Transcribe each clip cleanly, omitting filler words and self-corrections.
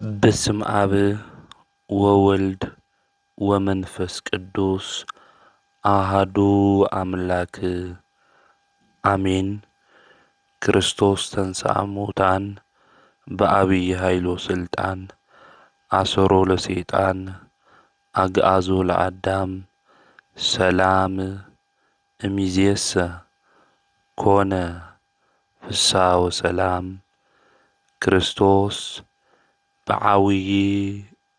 በስመ አብ ወወልድ ወመንፈስ ቅዱስ አሐዱ አምላክ አሜን። ክርስቶስ ተንሥአ እሙታን በዐቢይ ኃይል ወሥልጣን አሰሮ ለሰይጣን አግዓዞ ለአዳም ሰላም እምይእዜሰ ኮነ ፍስሐ ወሰላም። ክርስቶስ ብዓብይ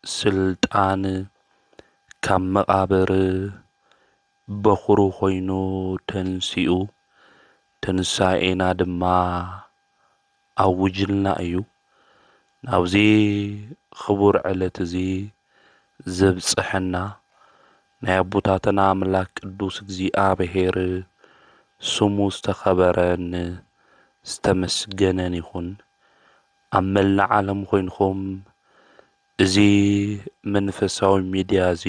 ስልጣን ካብ መቃብር በኩሩ ኮይኑ ተንሲኡ ትንሳኤና ድማ አውጅልና እዩ። ናብዚ ክቡር ዕለት እዚ ዘብፅሐና ናይ አቦታትና አምላክ ቅዱስ እግዚአብሔር ስሙ ዝተኸበረን ዝተመስገነን ይኹን። ኣብ መላእ ዓለም ኮይንኩም እዚ መንፈሳዊ ሚድያ እዚ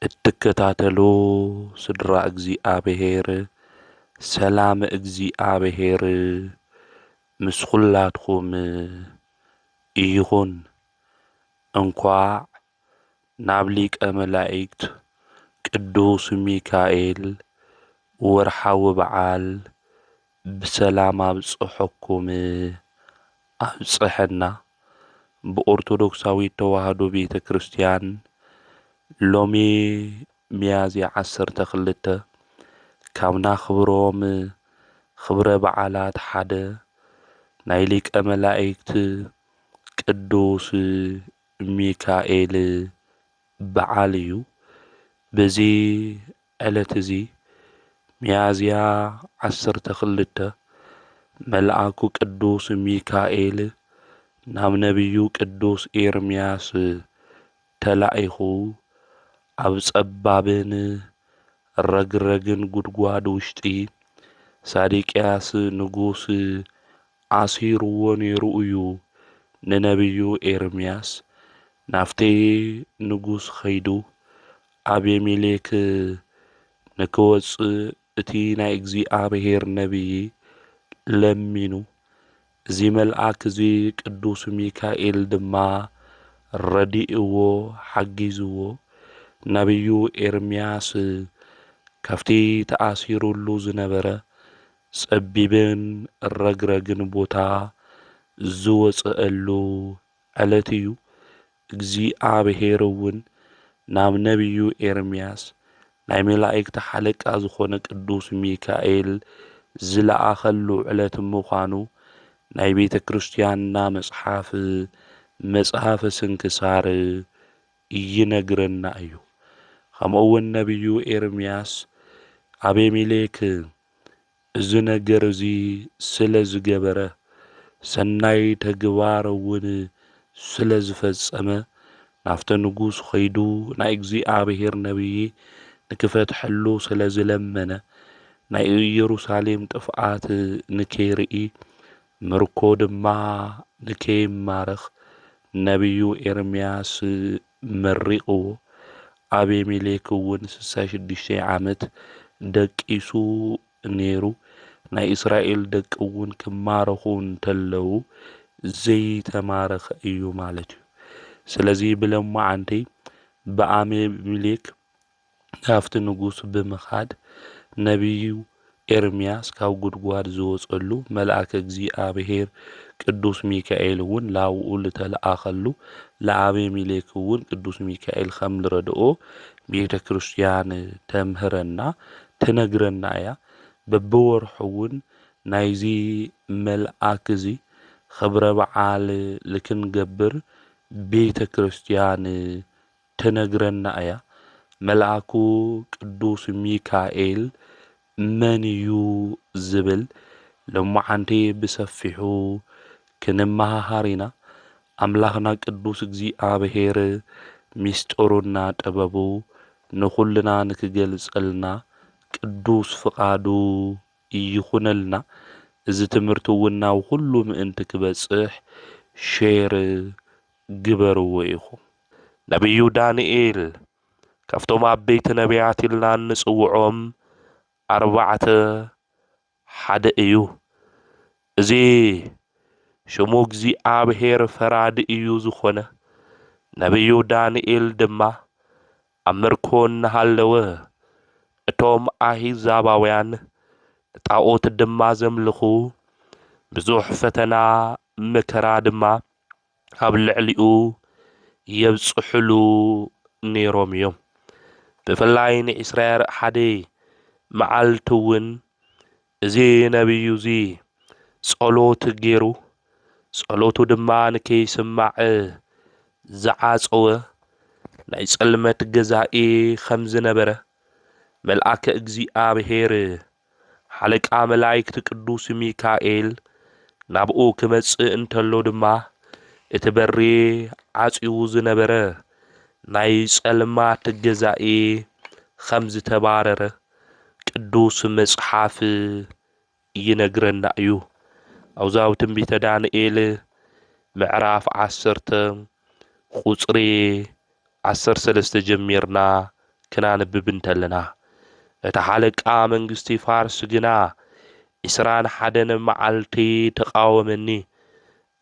እትከታተሉ ስድራ እግዚአብሔር ሰላም እግዚአብሔር ምስ ኩላትኩም ይኹን። እንኳዕ ናብ ሊቀ መላእክት ቅዱስ ሚካኤል ወርሓዊ በዓል ብሰላም አብፅሐኩም አብፅሐና። ብኦርቶዶክሳዊት ተዋህዶ ቤተ ክርስቲያን ሎሚ ሚያዝያ 12 ካብ ናኽብሮም ክብረ በዓላት ሓደ ናይ ሊቀ መላእክት ቅዱስ ሚካኤል በዓል እዩ። በዚ ዕለት እዚ ሚያዝያ 12 መልአኩ ቅዱስ ሚካኤል ናብ ነቢዩ ቅዱስ ኤርምያስ ተላኢኹ ኣብ ጸባብን ረግረግን ጉድጓድ ውሽጢ ሳዲቅያስ ንጉስ አሲርዎ ነይሩ እዩ። ንነቢዩ ኤርምያስ ናፍቲ ንጉስ ኸይዱ አቤሜሌክ ንክወፅእ እቲ ናይ እግዚአብሔር ነቢይ ለሚኑ። እዚ መልአክ እዚ ቅዱስ ሚካኤል ድማ ረዲእዎ ሓጊዝዎ ነቢዩ ኤርምያስ ካብቲ ተኣሲሩሉ ዝነበረ ጸቢብን ረግረግን ቦታ ዝወፅአሉ ዕለት እዩ። እግዚአብሔር እውን ናብ ነቢዩ ኤርምያስ ናይ መላእክቲ ሓለቃ ዝኾነ ቅዱስ ሚካኤል ዝለኣኸሉ ዕለት ምዃኑ ናይ ቤተ ክርስቲያንና መጽሓፈ ስንክሳር ይነግረና እዩ። ከምኡውን ነቢዩ ኤርምያስ አቤሜሌክ እዚ ነገር እዚ ስለ ዝገበረ ሰናይ ተግባር እውን ስለ ዝፈጸመ ናፍቲ ንጉስ ኸይዱ ናይ እግዚአብሔር ነቢይ ንክፈትሐሉ ስለ ዝለመነ ናይ ኢየሩሳሌም ጥፍኣት ንከይርኢ ምርኮ ድማ ንከይማረኽ ነቢዩ ኤርምያስ መሪቕዎ። አቤሜሌክ እውን 66 ዓመት ደቂሱ ነይሩ። ናይ እስራኤል ደቂ እውን ክማረኹ እንተለዉ ዘይተማረኸ እዩ ማለት እዩ። ስለዚ ብለማዓንተይ ብአቤሜሌክ ናፍቲ ንጉስ ብምኻድ ነቢዩ ኤርምያስ ካብ ጉድጓድ ዝወፀሉ መልአከ እግዚአብሔር ቅዱስ ሚካኤል እውን ላብኡ ዝተለኣኸሉ ለአቤሜሌክ እውን ቅዱስ ሚካኤል ከም ዝረድኦ ቤተ ክርስቲያን ተምህረና ትነግረና እያ። በብወርሑ እውን ናይዚ መልአክ እዚ ክብረ በዓል ልክንገብር ቤተ ክርስቲያን ትነግረና እያ። መልአኩ ቅዱስ ሚካኤል መን እዩ ዝብል ሎማዓንቲ ብሰፊሑ ክንመሃሃር ኢና። አምላኽና ቅዱስ እግዚአብሔር ሚስጥሩና ጥበቡ ንኹልና ንክገልጸልና ቅዱስ ፍቃዱ ይኹነልና። እዚ ትምህርቲ እውን ናብ ኩሉ ምእንቲ ክበጽሕ ሼር ግበርዎ ኢኹም። ነቢዩ ዳንኤል ካብቶም ዓበይቲ ነቢያት ኢልና እንጽውዖም 4 ሓደ እዩ። እዚ ሽሙ እግዚአብሔር ፈራድ እዩ ዝኾነ ነቢዩ ዳንኤል ድማ ኣብ ምርኮ እናሃለወ እቶም ኣሕዛባውያን ጣዖት ድማ ዘምልኹ ብዙሕ ፈተና መከራ ድማ ኣብ ልዕሊኡ የብጽሕሉ ነይሮም እዮም። ብፍላይ ንእስራኤል ሓደ መዓልቲ እውን እዚ ነቢዩ እዚ ጸሎት ገይሩ ጸሎቱ ድማ ንከይስማዕ ዝዓፀወ ናይ ጸልመት ገዛኢ ከም ዝነበረ መልአከ እግዚአብሔር ሓለቃ መላእክቲ ቅዱስ ሚካኤል ናብኡ ክመጽእ እንተሎ ድማ እቲ በሪ ዓፂው ዝነበረ ናይ ጸልማት ገዛኢ ከም ዝተባረረ ቅዱስ መጽሓፍ ይነግረና እዩ። ኣብዛው ትንቢተ ዳንኤል ምዕራፍ 10 ቁጽሪ 13 ጀሚርና ክናንብብ እንተለና እቲ ሓለቃ መንግስቲ ፋርስ ግና 21 መዓልቲ ተቃወመኒ።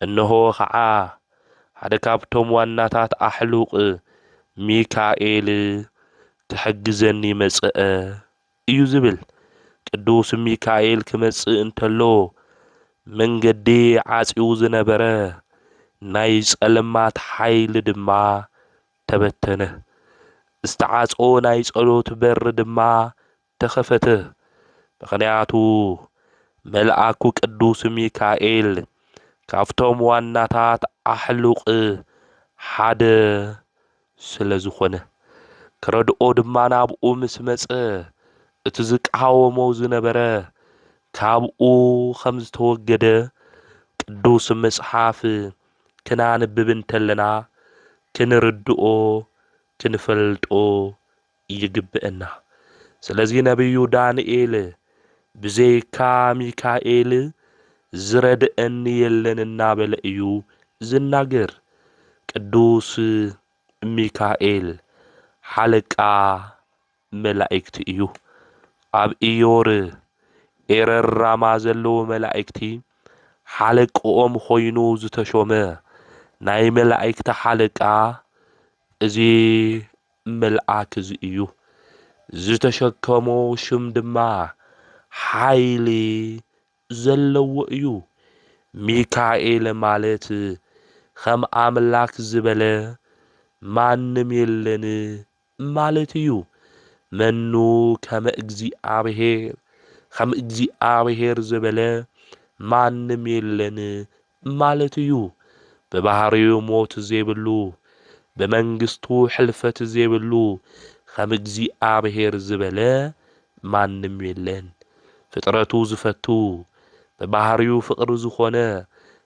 እነሆ ከዓ ሓደ ካብቶም ዋናታት ኣሕሉቕ ሚካኤል ክሕግዘኒ መጽአ እዩ ዝብል። ቅዱስ ሚካኤል ክመጽእ እንተሎ መንገዲ ዓፂው ዝነበረ ናይ ጸልማት ሓይሊ ድማ ተበተነ። ዝተዓጽኦ ናይ ጸሎት በር ድማ ተኸፈተ። ምኽንያቱ መልአኩ ቅዱስ ሚካኤል ካብቶም ዋናታት ኣሕሉቕ ሓደ ስለ ዝኾነ ክረድኦ ድማ ናብኡ ምስ መጸ እቲ ዝቃወሞ ዝነበረ ካብኡ ከም ዝተወገደ ቅዱስ መጽሓፍ ክናንብብ እንተለና ክንርድኦ ክንፈልጦ ይግብአና። ስለዚ ነቢዩ ዳንኤል ብዘይካ ሚካኤል ዝረድአኒ የለን እናበለ እዩ ዝናገር። ቅዱስ ሚካኤል ሓለቃ መላእክቲ እዩ። ኣብ ኢዮር ኤረር ራማ ዘለዉ መላእክቲ ሓለቅኦም ኾይኑ ዝተሾመ ናይ መላእክቲ ሓለቃ እዚ መልአክ እዚ እዩ። ዝተሸከሞ ሽም ድማ ሓይሊ ዘለዎ እዩ። ሚካኤል ማለት ከም ኣምላክ ዝበለ ማንም የለን ማለት እዩ። መኑ ከም እግዚአብሔር ዝበለ ማንም የለን ማለት እዩ። በባህሪው ሞት ዘይብሉ በመንግስቱ ሕልፈት ዘይብሉ ከም እግዚአብሔር ዝበለ ማንም የለን። ፍጥረቱ ዝፈቱ በባህሪው ፍቅሪ ዝኾነ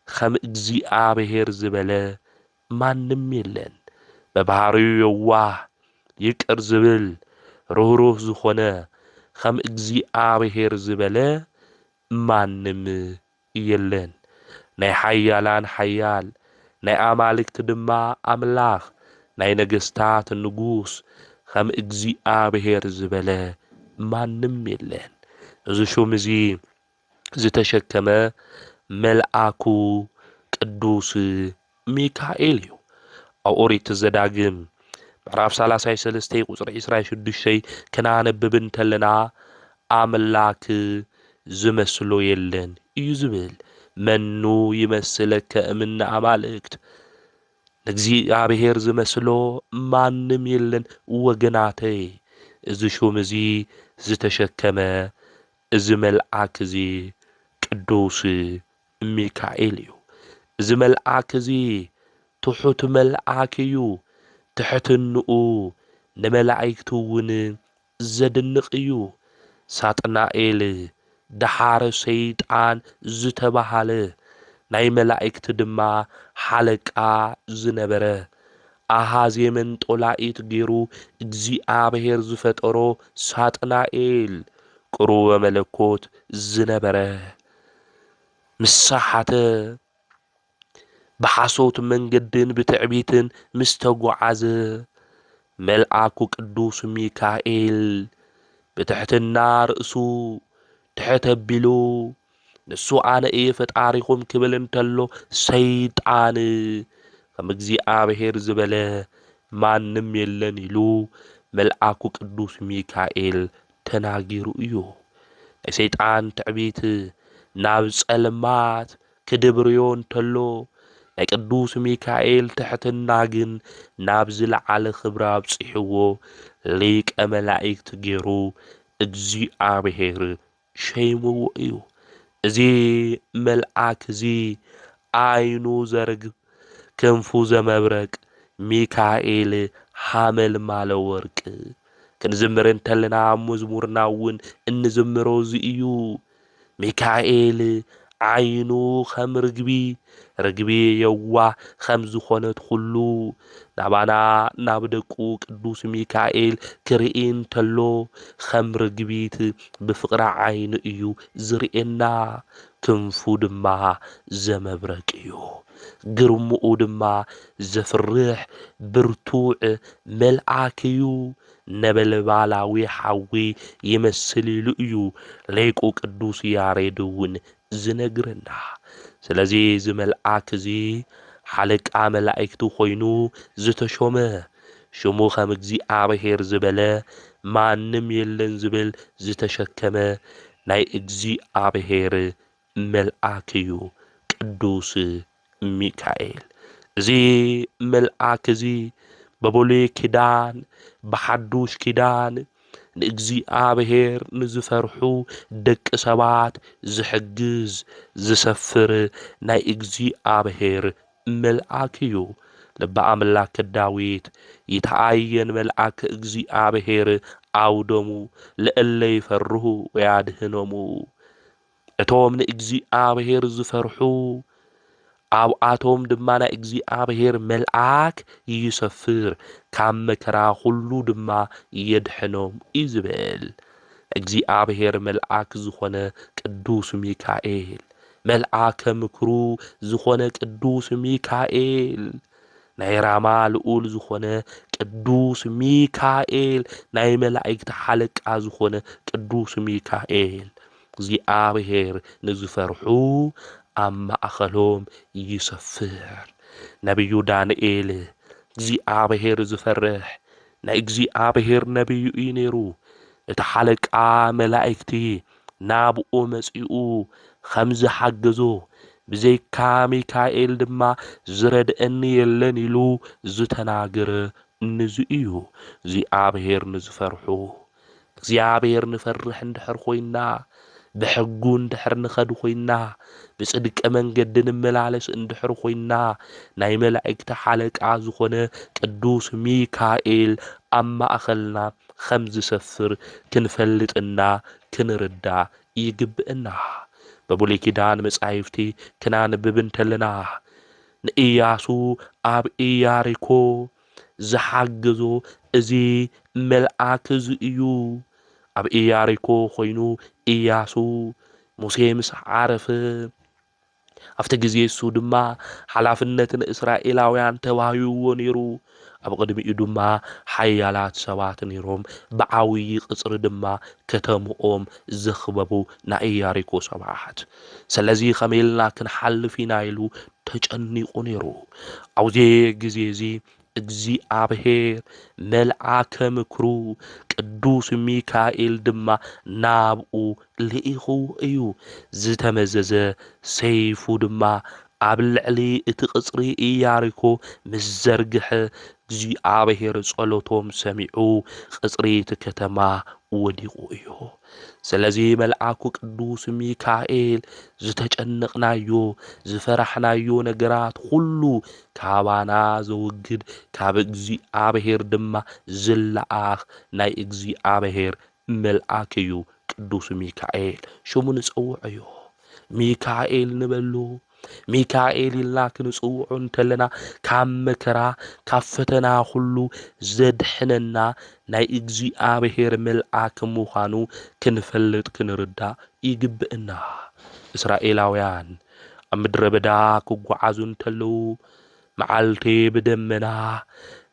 ከም እግዚአብሔር ዝበለ ማንም የለን። በባህሪው የዋህ ይቅር ዝብል ርህሩህ ዝኾነ ከም እግዚአብሔር ዝበለ ማንም የለን። ናይ ሓያላን ሓያል ናይ ኣማልክቲ ድማ ኣምላኽ ናይ ነገስታት ንጉስ ከም እግዚአብሔር ዝበለ ማንም የለን። እዚ ሹም እዚ ዝተሸከመ መልአኩ ቅዱስ ሚካኤል እዩ። ኣብ ኦሪት ዘዳግም ምዕራፍ 33 ቁጽሪ 26 ክናነብብ እንተለና ኣምላክ ዝመስሎ የለን እዩ ዝብል። መኑ ይመስለከ እምነ ኣማልክት እግዚአብሔር ዝመስሎ ማንም የለን ወገናተይ። እዚ ሹም እዚ ዝተሸከመ እዚ መልአክ እዚ ቅዱስ ሚካኤል እዩ። እዚ መልአክ እዚ ትሑት መልአክ እዩ። ትሕትንኡ ንመላእክቲ እውን ዘድንቕ እዩ። ሳጥናኤል ደሓረ ሰይጣን ዝተባሃለ ናይ መላእክቲ ድማ ሓለቃ ዝነበረ ኣሃዜ መንጦላኢት ገይሩ እግዚአብሔር ዝፈጠሮ ሳጥናኤል ቁሩበ መለኮት ዝነበረ ምሳሓተ ብሓሶት መንገድን ብትዕቢትን ምስ ተጓዓዘ መልአኩ ቅዱስ ሚካኤል ብትሕትና ርእሱ ትሕት ኣቢሉ ንሱ ኣነ እየ ፈጣሪኹም ክብል እንተሎ ሰይጣን ከም እግዚኣብሔር ዝበለ ማንም የለን ኢሉ መልአኩ ቅዱስ ሚካኤል ተናጊሩ እዩ። ናይ ሰይጣን ትዕቢት ናብ ጸልማት ክድብርዮ እንተሎ ናይ ቅዱስ ሚካኤል ትሕትና ግን ናብ ዝለዓለ ክብሪ ኣብጽሕዎ ሊቀ መላእክት ገይሩ እግዚኣብሔር ሸይምዎ እዩ። እዚ መልአክ እዚ ዓይኑ ዘርግብ ክንፉ ዘመብረቅ ሚካኤል ሓመልማለ ወርቅ ክንዝምር እንተለና መዝሙርና እውን እንዝምሮ እዚ እዩ። ሚካኤል ዓይኑ ከም ርግቢ የዋህ ከም ዝኾነት ኩሉ ናባና ናብ ደቁ ቅዱስ ሚካኤል ክርኢ እንተሎ ከም ርግቢት ብፍቕሪ ዓይኒ እዩ ዝርኤና። ክንፉ ድማ ዘመብረቅ እዩ፣ ግርምኡ ድማ ዘፍርሕ ብርቱዕ መልአክ እዩ። ነበልባላዊ ሓዊ ይመስል ኢሉ እዩ ሊቁ ቅዱስ ያሬድ እውን ዝነግረና። ስለዚ እዚ መልአክ እዚ ሓለቃ መላእክቲ ኮይኑ ዝተሾመ ሽሙ ከም እግዚኣብሔር ዝበለ ማንም የለን ዝብል ዝተሸከመ ናይ እግዚኣብሔር መልአክ እዩ ቅዱስ ሚካኤል። እዚ መልአክ እዚ በብሉይ ኪዳን ብሓዱሽ ኪዳን ንእግዚኣብሔር ንዝፈርሑ ደቂ ሰባት ዝሕግዝ ዝሰፍር ናይ እግዚኣብሔር መልአክ እዩ። ልበ ኣምላክ ዳዊት ይተኣየን መልአክ እግዚኣብሔር ኣውደሙ ለእለ ይፈርሁ ወያድህኖሙ። እቶም ንእግዚኣብሔር ዝፈርሑ ኣብኣቶም ድማ ናይ እግዚኣብሔር መልአክ ይሰፍር ካብ መከራ ኩሉ ድማ የድሕኖም እዩ ዝብል እግዚአብሔር መልአክ ዝኾነ ቅዱስ ሚካኤል መልአከ ምክሩ ዝኾነ ቅዱስ ሚካኤል ናይ ራማ ልዑል ዝኾነ ቅዱስ ሚካኤል ናይ መላእክቲ ሓለቃ ዝኾነ ቅዱስ ሚካኤል እግዚአብሔር ንዝፈርሑ ኣብ ማእኸሎም ይሰፍር። ነቢዩ ዳንኤል እግዚአብሔር ዝፈርሕ ናይ እግዚአብሔር ነቢዩ እዩ ነይሩ። እቲ ሓለቃ መላእክቲ ናብኡ መጺኡ ከም ዝሓገዞ ብዘይካ ሚካኤል ድማ ዝረድአኒ የለን ኢሉ ዝተናገረ ንዙ እዩ። እግዚአብሔር ንዝፈርሑ እግዚአብሔር ንፈርሕ እንድሕር ኮይና ብሕጉ እንድሕር ንኸድ ኮይና ብጽድቂ መንገዲ ንመላለስ እንድሕር ኮይና ናይ መላእክቲ ሓለቃ ዝኾነ ቅዱስ ሚካኤል ኣብ ማእኸልና ከም ዝሰፍር ክንፈልጥና ክንርዳ ይግብአና። በብሉይ ኪዳን መጻሕፍቲ ክናንብብ እንተለና ንኢያሱ ኣብ ኢያሪኮ ዝሓገዞ እዚ መልአክ እዚ እዩ። ኣብ ኢያሪኮ ኮይኑ ኢያሱ ሙሴ ምስ ዓረፈ ኣብቲ ግዜ እሱ ድማ ሓላፍነት ንእስራኤላውያን ተዋሂብዎ ነይሩ። ኣብ ቅድሚኡ ድማ ሓያላት ሰባት ነይሮም ብዓብዪ ቅጽሪ ድማ ከተምኦም ዘኽበቡ ናይ ኢያሪኮ ሰባት። ስለዚ ከመይ ኢልና ክንሓልፍ ኢና ኢሉ ተጨኒቁ ነይሩ። ኣብዚ ግዜ እዚ እግዚአብሔር መልአከ ምክሩ ቅዱስ ሚካኤል ድማ ናብኡ ልኢኹ እዩ። ዝተመዘዘ ሰይፉ ድማ ኣብ ልዕሊ እቲ ቅጽሪ ኢያሪኮ ምስ ዘርግሐ እግዚአብሔር ጸሎቶም ሰሚዑ ቅጽሪ እቲ ከተማ ወዲቁ እዩ። ስለዚ መልአኩ ቅዱስ ሚካኤል ዝተጨነቕናዮ ዝፈራሕናዮ ነገራት ሁሉ ካባና ዘውግድ ካብ እግዚአብሔር ድማ ዝለኣኽ ናይ እግዚአብሔር መልአክ እዩ ቅዱስ ሚካኤል። ሽሙ ንጽውዕ እዩ ሚካኤል ንበሉ። ሚካኤል ኢልና ክንጽውዑ እንተለና ካብ መከራ ካብ ፈተና ሁሉ ዘድሕነና ናይ እግዚአብሔር መልአክ ምዃኑ ክንፈልጥ ክንርዳእ ይግብአና። እስራኤላውያን ኣብ ምድረ በዳ ክጓዓዙ እንተለዉ መዓልቲ ብደመና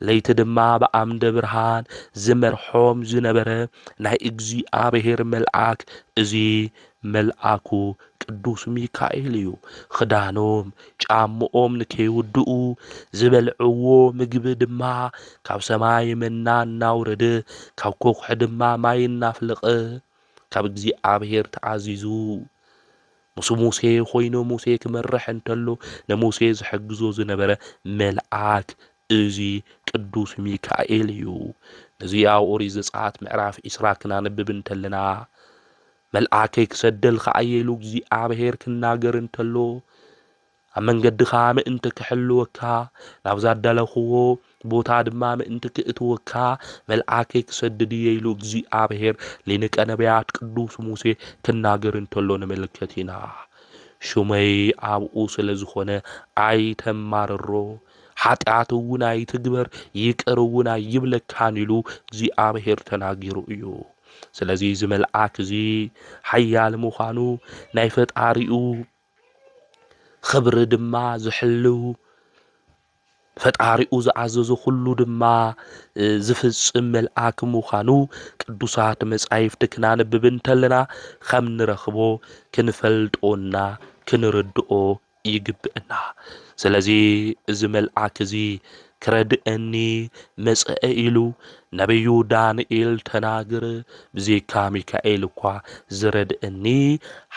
ለይቲ ድማ ብኣምደ ብርሃን ዝመርሖም ዝነበረ ናይ እግዚአብሔር መልአክ እዚ መልአኩ ቅዱስ ሚካኤል እዩ ክዳኖም ጫምኦም ንከይውድኡ ዝበልዕዎ ምግቢ ድማ ካብ ሰማይ መና እናውረደ ካብ ኮኩሕ ድማ ማይ እናፍለቐ ካብ እግዚኣብሔር ተኣዚዙ ምስ ሙሴ ኮይኑ ሙሴ ክመርሕ እንተሎ ንሙሴ ዝሕግዞ ዝነበረ መልአክ እዚ ቅዱስ ሚካኤል እዩ እዚ ኣብ ኦሪት ዘጸአት ምዕራፍ 20 ክናንብብ እንተለና መልአከይ ክሰደል ከኣየሉ እግዚኣብሔር ክናገር እንተሎ ኣብ መንገድኻ ምእንቲ ክሕልወካ ናብ ዛዳለኽዎ ቦታ ድማ ምእንቲ ክእትወካ መልአከይ ክሰድድ ኢሉ እግዚኣብሔር ለንቀ ነቢያት ቅዱስ ሙሴ ክናገር እንተሎ ንምልከት ኢና ሹመይ ኣብኡ ስለ ዝኾነ ኣይተማርሮ ኃጢአት እውን ኣይትግበር ይቅር እውን ኣይብለካን ኢሉ እግዚኣብሔር ተናጊሩ እዩ ስለዚህ እዚ መልአክ እዚ ሓያል ምዃኑ ናይ ፈጣሪኡ ክብሪ ድማ ዝሕልው ፈጣሪኡ ዝዓዘዞ ኩሉ ድማ ዝፍጽም መልአክ ምዃኑ ቅዱሳት መጻሕፍቲ ክናንብብ እንተለና ከም ንረኽቦ ክንፈልጦና ክንርድኦ ይግብእና ስለዚህ እዚ መልአክ እዚ ክረድአኒ መጽአ ኢሉ ነቢዩ ዳንኤል ተናገረ ብዘይካ ሚካኤል እኳ ዝረድአኒ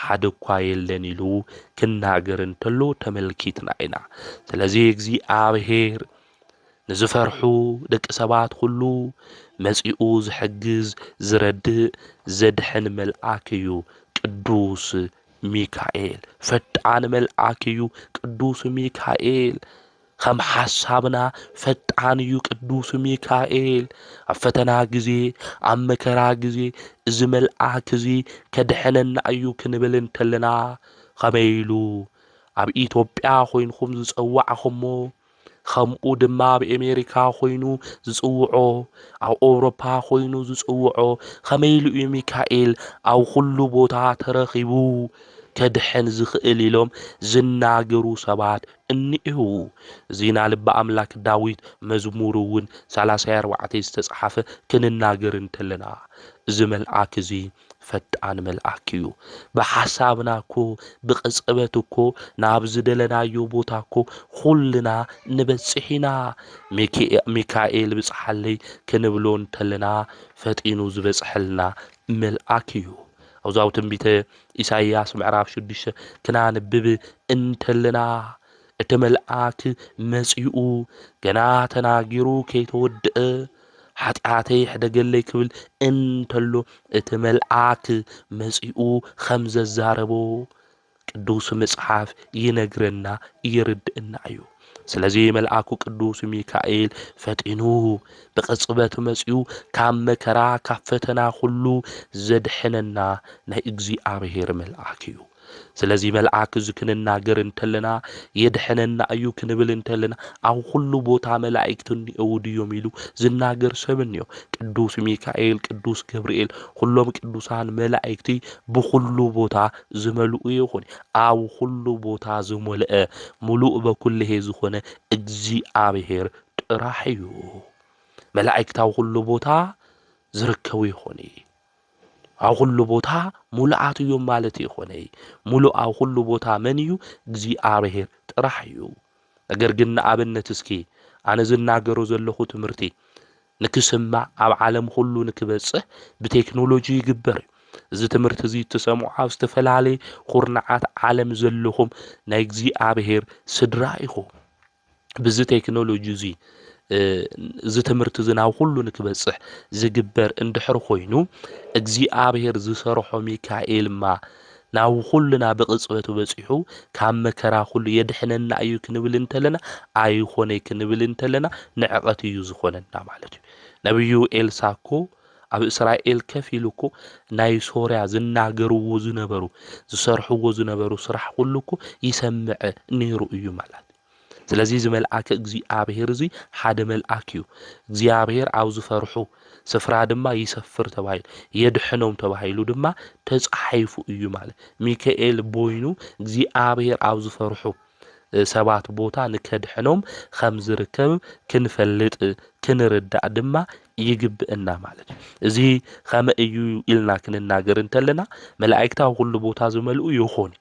ሓደ እኳ የለን ኢሉ ክናገር እንተሎ ተመልኪትና ኢና ስለዚህ እግዚኣብሔር ንዝፈርሑ ደቂ ሰባት ሁሉ መጺኡ ዝሕግዝ ዝረድእ ዘድሕን መልአክ እዩ ቅዱስ ሚካኤል ፈጣን መልአክ እዩ ቅዱስ ሚካኤል ከም ሓሳብና ፈጣን እዩ ቅዱስ ሚካኤል ኣብ ፈተና ግዜ ኣብ መከራ ግዜ እዚ መልአክ እዚ ከድሕነና እዩ ክንብል እንተለና ከመይ ኢሉ ኣብ ኢትዮጵያ ኮይንኩም ዝጸዋዕኹሞ ከምኡ ድማ ኣብ ኣሜሪካ ኮይኑ ዝጽውዖ ኣብ ኣውሮፓ ኮይኑ ዝጽውዖ ከመይ ኢሉ ሚካኤል ኣብ ኩሉ ቦታ ተረኺቡ ከድሕን ዝኽእል ኢሎም ዝናገሩ ሰባት እኒእው ዚና ልበ ኣምላክ ዳዊት መዝሙር እውን 34 ዝተጻሓፈ ክንናገር እንተለና እዚ መልአክ እዚ ፈጣን መልአክ እዩ በሐሳብናኮ በቅጽበትኮ ናብ ዝደለናዮ ቦታኮ ሁልና ንበጽሒና ሚካኤል ብጽሐለይ ክንብሎ እንተለና ፈጢኑ ዝበጽሐልና መልአክ እዩ አውዛው ትንቢተ ኢሳይያስ ምዕራፍ 6 ክናንብብ እንተለና እቲ መልአክ መጽኡ ገና ተናጊሩ ከይተወድአ ኃጢአተይ ሕደገለይ ክብል እንተሎ እቲ መልአክ መጽኡ ከም ዘዛረቦ ቅዱስ መጽሐፍ ይነግረና ይርድእና እዩ ስለዚህ መልአኩ ቅዱስ ሚካኤል ፈጢኑ በቅጽበት መጽኡ ካብ መከራ ካብ ፈተና ሁሉ ዘድሕነና ናይ እግዚአብሔር መልአክ እዩ ስለዚህ መልአክ ዝክንናገር እንተለና የድሕነና እዩ ክንብል እንተለና ኣብ ሁሉ ቦታ መላእክት እንዲውድዮም ኢሉ ዝናገር ሰብን እዩ ቅዱስ ሚካኤል ቅዱስ ገብርኤል ሁሉም ቅዱሳን መላእክቲ በሁሉ ቦታ ዝመልኡ ይኹን ኣብ ሁሉ ቦታ ዝመልአ ሙሉእ በኩልሄ ዝኾነ እግዚአብሔር ጥራሕ እዩ መላእክት ኣብ ሁሉ ቦታ ዝርከቡ ይኹን ኣብ ሁሉ ቦታ ሙሉአት እዮም ማለት ይኾነ ሙሉእ ኣብ ሁሉ ቦታ መን እዩ እግዚአብሔር ጥራሕ እዩ ነገር ግን ንኣብነት እስኪ ኣነ ዝናገሮ ዘለኹ ትምህርቲ ንክስማዕ ኣብ ዓለም ሁሉ ንክበጽሕ ብቴክኖሎጂ ይግበር እዚ ትምህርቲ እዚ ትሰምዑ ኣብ ዝተፈላለዩ ኩርናዓት ዓለም ዘለኹም ናይ እግዚአብሔር ስድራ ኢኹም ብዚ ቴክኖሎጂ እዚ እዚ ትምህርቲ ዝናው ሁሉ ንክበጽሕ ዝግበር እንድሕር ኮይኑ እግዚአብሔር ዝሰርሖ ሚካኤልማ ናው ሁሉና በቅጽበቱ በጽሑ ካብ መከራ ሁሉ የድሕነና እዩ ክንብል እንተለና ኣይኾነይ ክንብል እንተለና ንዕቀት እዩ ዝኾነና ማለት እዩ ነብዩ ኤልሳኮ ኣብ እስራኤል ከፊሉኮ ናይ ሶርያ ዝናገርዎ ዝነበሩ ዝሰርሕዎ ዝነበሩ ስራሕ ሁሉኮ ይሰምዕ ነይሩ እዩ ማለት ስለዚህ እዚ መልአክ እግዚአብሔር እዚ ሓደ መልአክ እዩ እግዚአብሔር ኣብ ዝፈርሑ ስፍራ ድማ ይሰፍር ተባሂሉ የድሕኖም ተባሂሉ ድማ ተጻሒፉ እዩ ማለት ሚካኤል ቦይኑ እግዚአብሔር ኣብ ዝፈርሑ ሰባት ቦታ ንከድሕኖም ከም ዝርከብ ክንፈልጥ ክንርዳእ ድማ ይግብእና ማለት እዚ ከመ እዩ ኢልና ክንናገር እንተለና መላእክታ ሁሉ ቦታ ዝመልኡ ይኾን